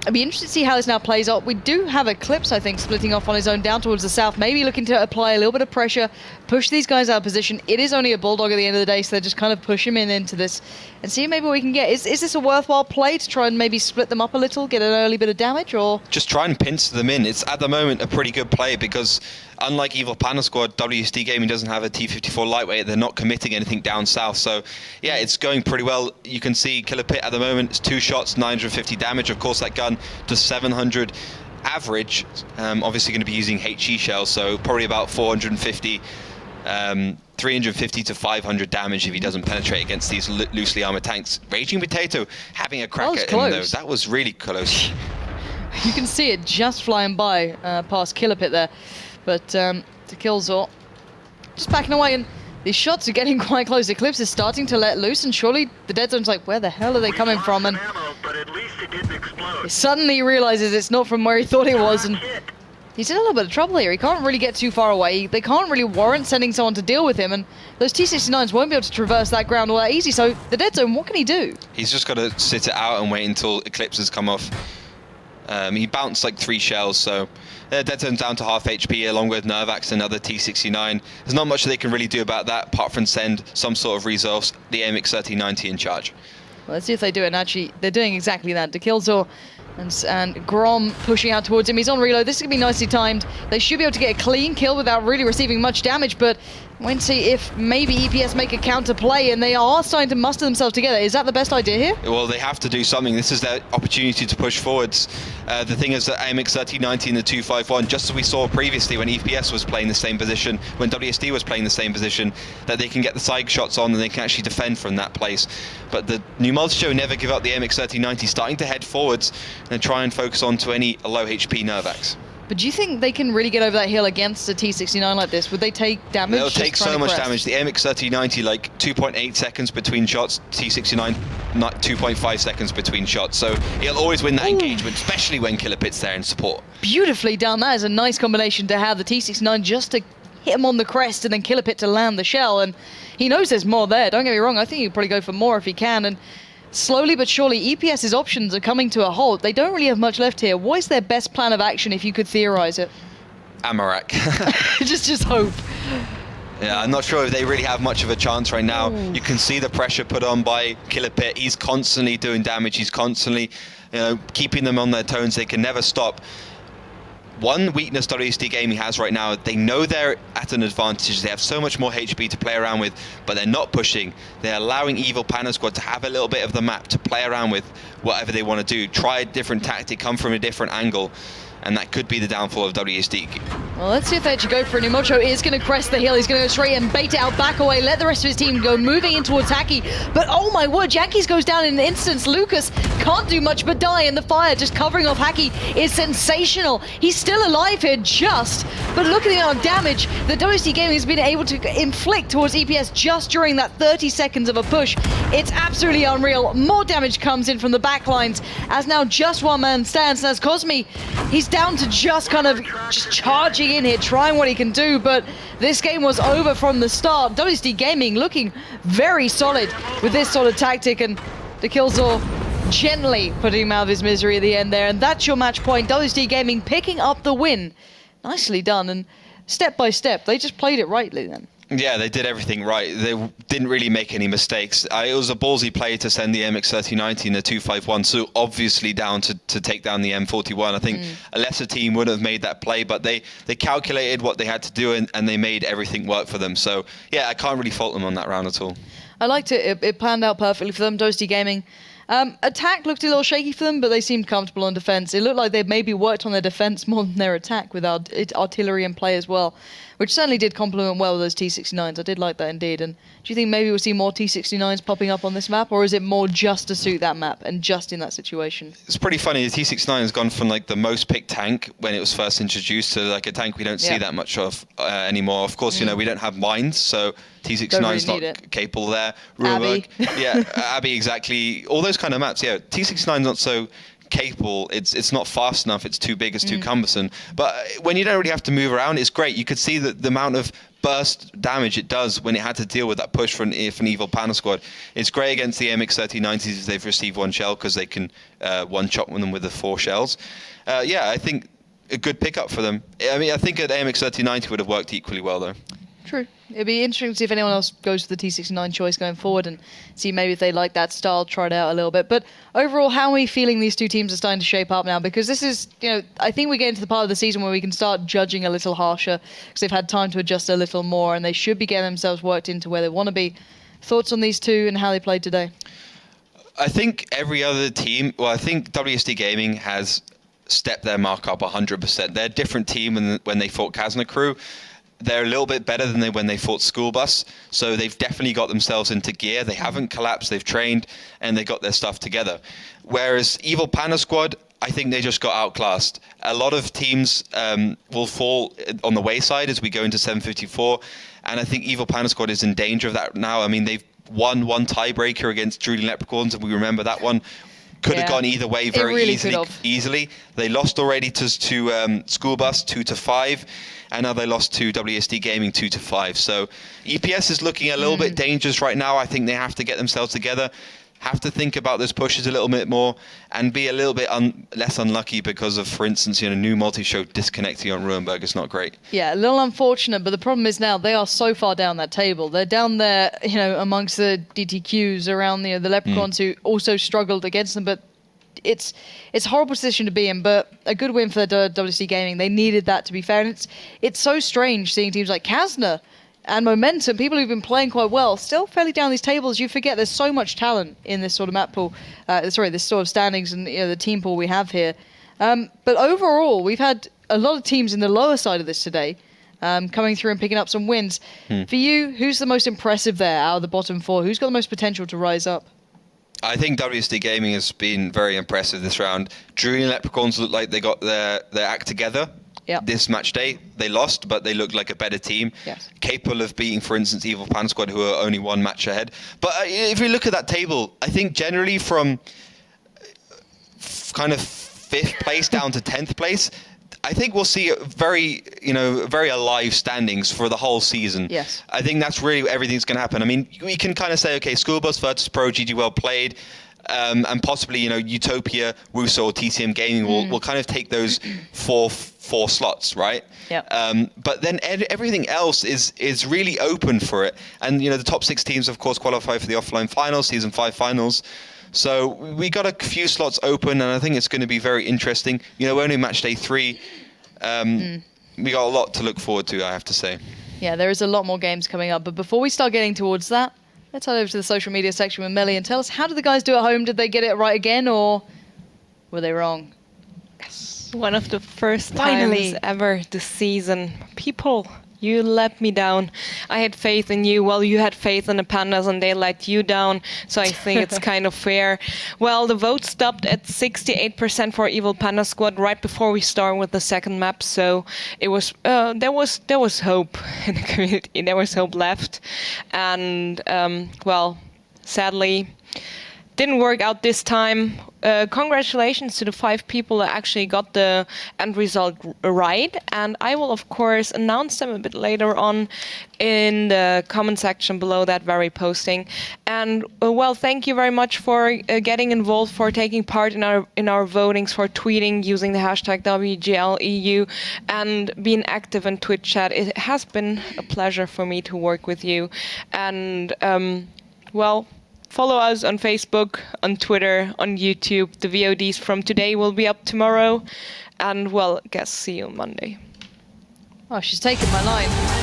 A: I'd be interested to see how this now plays out. We do have Eclipse, I think, splitting off on his own down towards the south, maybe looking to apply a little bit of pressure, push these guys out of position. It is only a Bulldog at the end of the day, so they just kind of push him into this and see maybe what we can get. Is this a worthwhile play to try and maybe split them up a little, get an early bit of damage, or...?
B: Just try and pinch them in. It's, at the moment, a pretty good play because unlike Evil Panda Squad, WSD Gaming doesn't have a T-54 lightweight. They're not committing anything down south. So, yeah, it's going pretty well. You can see Killer Pit at the moment, it's 2 shots, 950 damage. Of course, that gun does 700 average. Obviously going to be using HE shells, so probably about 450, 350 to 500 damage if he doesn't penetrate against these loosely armored tanks. Raging Potato having a crack at him, though. That was really close.
A: You can see it just flying by past Killer Pit there. But to Killzor, just backing away, and these shots are getting quite close. Eclipse is starting to let loose, and surely the Dead Zone's like, where the hell are they coming from? And he suddenly realizes it's not from where he thought it was, and he's in a little bit of trouble here. He can't really get too far away. They can't really warrant sending someone to deal with him, and those T-69s won't be able to traverse that ground all that easy. So the Dead Zone, what can he do?
B: He's just got to sit it out and wait until Eclipses come off. He bounced like 3 shells, so Dead Zone's down to half HP along with Nervax and another T-69. There's not much they can really do about that apart from send some sort of resource, the AMX 3090 in charge.
A: Well, let's see if they do it, and actually they're doing exactly that. Killzor and Grom pushing out towards him. He's on reload. This is going to be nicely timed. They should be able to get a clean kill without really receiving much damage, but wait and see if maybe EPS make a counter play, and they are starting to muster themselves together. Is that the best idea here? Well,
B: they have to do something. This is their opportunity to push forwards. The thing is that AMX 3090 and the 251, just as we saw previously when EPS was playing the same position, when WSD was playing the same position, that they can get the side shots on and they can actually defend from that place. But the new multi-show never give up the AMX 3090, starting to head forwards and try and focus on to any low HP Nervax.
A: But do you think they can really get over that hill against a T-69 like this? Would they take damage?
B: They'll take so much damage. The MX 3090, like 2.8 seconds between shots. T-69, 2.5 seconds between shots. So he'll always win that engagement, especially when Killer Pit's there in support.
A: Beautifully done. That is a nice combination to have the T-69 just to hit him on the crest and then Killer Pit to land the shell. And he knows there's more there. Don't get me wrong. I think he'd probably go for more if he can. And slowly but surely, EPS's options are coming to a halt. They don't really have much left here. What is their best plan of action if you could theorize it?
B: Amarak.
A: just hope.
B: Yeah, I'm not sure if they really have much of a chance right now. You can see the pressure put on by Killer Pit. He's constantly doing damage. He's constantly, keeping them on their toes. They can never stop. One weakness WSD Gaming has right now, they know they're at an advantage. They have so much more HP to play around with, but they're not pushing. They're allowing Evil Panda Squad to have a little bit of the map to play around with whatever they want to do. Try a different tactic, come from a different angle, and that could be the downfall of WSD. Well,
A: let's see if they actually go for it. Numocho is going to crest the hill. He's going to go straight and bait it out, back away, let the rest of his team go, moving in towards Haki. But oh my word, Yankees goes down in an instant. Lucas can't do much but die in the fire. Just covering off Haki is sensational. He's still alive here just, but look at the amount of damage that WSD Gaming has been able to inflict towards EPS just during that 30 seconds of a push. It's absolutely unreal. More damage comes in from the back lines as now just one man stands. And as Cosme, he's down to just kind of just charging in here, trying what he can do, but this game was over from the start. WSD Gaming looking very solid with this sort of tactic, and the Killzor gently putting him out of his misery at the end there, and that's your match point. WSD Gaming picking up the win. Nicely done, and step by step, they just played it rightly then.
B: Yeah, they did everything right. They didn't really make any mistakes. It was a ballsy play to send the MX 3090 and the 251, so obviously down to take down the M41. I think a lesser team would have made that play, but they calculated what they had to do and they made everything work for them. So yeah, I can't really fault them on that round at all.
A: I liked it. It planned out perfectly for them. WSD Gaming. Attack looked a little shaky for them, but they seemed comfortable on defense. It looked like they maybe worked on their defense more than their attack with artillery in play as well, which certainly did complement well with those T-69s. I did like that indeed. And do you think maybe we'll see more T-69s popping up on this map, or is it more just to suit that map and just in that situation?
B: It's pretty funny. The T-69 has gone from like the most picked tank when it was first introduced to like a tank we don't see that much of anymore. Of course, we don't have mines, so T-69 is
A: really
B: not capable there.
A: Abby.
B: Yeah, Abby, exactly. All those kind of maps, yeah. T-69 is not so capable. It's not fast enough. It's too big. It's too cumbersome. But when you don't really have to move around, it's great. You could see that the amount of burst damage it does when it had to deal with that push from an Evil Panda squad. It's great against the AMX 3090s if they've received one shell, because they can one-shot them with the 4 shells. I think a good pickup for them. I mean, I think an AMX 3090 would have worked equally well, though.
A: True. It'd be interesting to see if anyone else goes for the T69 choice going forward and see maybe if they like that style, try it out a little bit. But overall, how are we feeling these two teams are starting to shape up now? Because this is, I think we get into the part of the season where we can start judging a little harsher because they've had time to adjust a little more and they should be getting themselves worked into where they want to be. Thoughts on these two and how they played today?
B: I think every other team, I think WSD Gaming has stepped their mark up 100%. They're a different team when they fought Kazna Crew. They're a little bit better than when they fought School Bus, so they've definitely got themselves into gear. They haven't collapsed, they've trained, and they got their stuff together. Whereas Evil Panda Squad, I think they just got outclassed. A lot of teams will fall on the wayside as we go into 754, and I think Evil Panda Squad is in danger of that now. I mean, they've won one tiebreaker against Drooling Leprechauns, and we remember that one. Could have gone either way very easily. They lost already to School Bus 2-5, and now they lost to WSD Gaming 2-5. So EPS is looking a little bit dangerous right now. I think they have to get themselves together, have to think about those pushes a little bit more, and be a little bit less unlucky because of, for instance, new multi-show disconnecting on Ruinberg is not great. Yeah,
A: a little unfortunate, but the problem is now they are so far down that table. They're down there, amongst the DTQs around the Leprechauns who also struggled against them, but it's a horrible position to be in, but a good win for the WC Gaming. They needed that, to be fair, and it's so strange seeing teams like Kazna and Momentum, people who've been playing quite well, still fairly down these tables. You forget there's so much talent in this sort of map pool, this sort of standings and the team pool we have here. But overall, we've had a lot of teams in the lower side of this today coming through and picking up some wins. For you, who's the most impressive there out of the bottom 4? Who's got the most potential to rise up?
B: I think WSD Gaming has been very impressive this round. Drooling Leprechauns look like they got their act together. Yep. This match day, they lost, but they looked like a better team. Yes. Capable of beating, for instance, Evil Pan Squad, who are only one match ahead. But if we look at that table, I think generally from kind of 5th place down to 10th place, I think we'll see very alive standings for the whole season. Yes. I think that's really everything's going to happen. I mean, we can kind of say, okay, School Bus, Virtus Pro, GG Well played. And possibly, Utopia, Russo, or TCM Gaming will kind of take those four slots, right? Yeah. But then everything else is really open for it. And, the top 6 teams, of course, qualify for the offline finals, Season 5 finals. So we got a few slots open, and I think it's going to be very interesting. We're only match day 3. We got a lot to look forward to, I have to say. Yeah, there is a lot more games coming up. But before we start getting towards that, let's head over to the social media section with Melly and tell us, how did the guys do at home? Did they get it right again, or were they wrong?
C: Yes. One of the first times ever this season. People, you let me down. I had faith in you. Well, you had faith in the Pandas and they let you down. So I think it's kind of fair. Well, the vote stopped at 68% for Evil Panda Squad right before we start with the second map. So it was there was hope in the community. There was hope left. And sadly, didn't work out this time. Congratulations to the 5 people that actually got the end result right. And I will, of course, announce them a bit later on in the comment section below that very posting. And, thank you very much for getting involved, for taking part in our votings, for tweeting using the hashtag WGLEU, and being active in Twitch chat. It has been a pleasure for me to work with you. And, follow us on Facebook, on Twitter, on YouTube. The VODs from today will be up tomorrow. And, see you on Monday.
A: Oh, she's taken my line.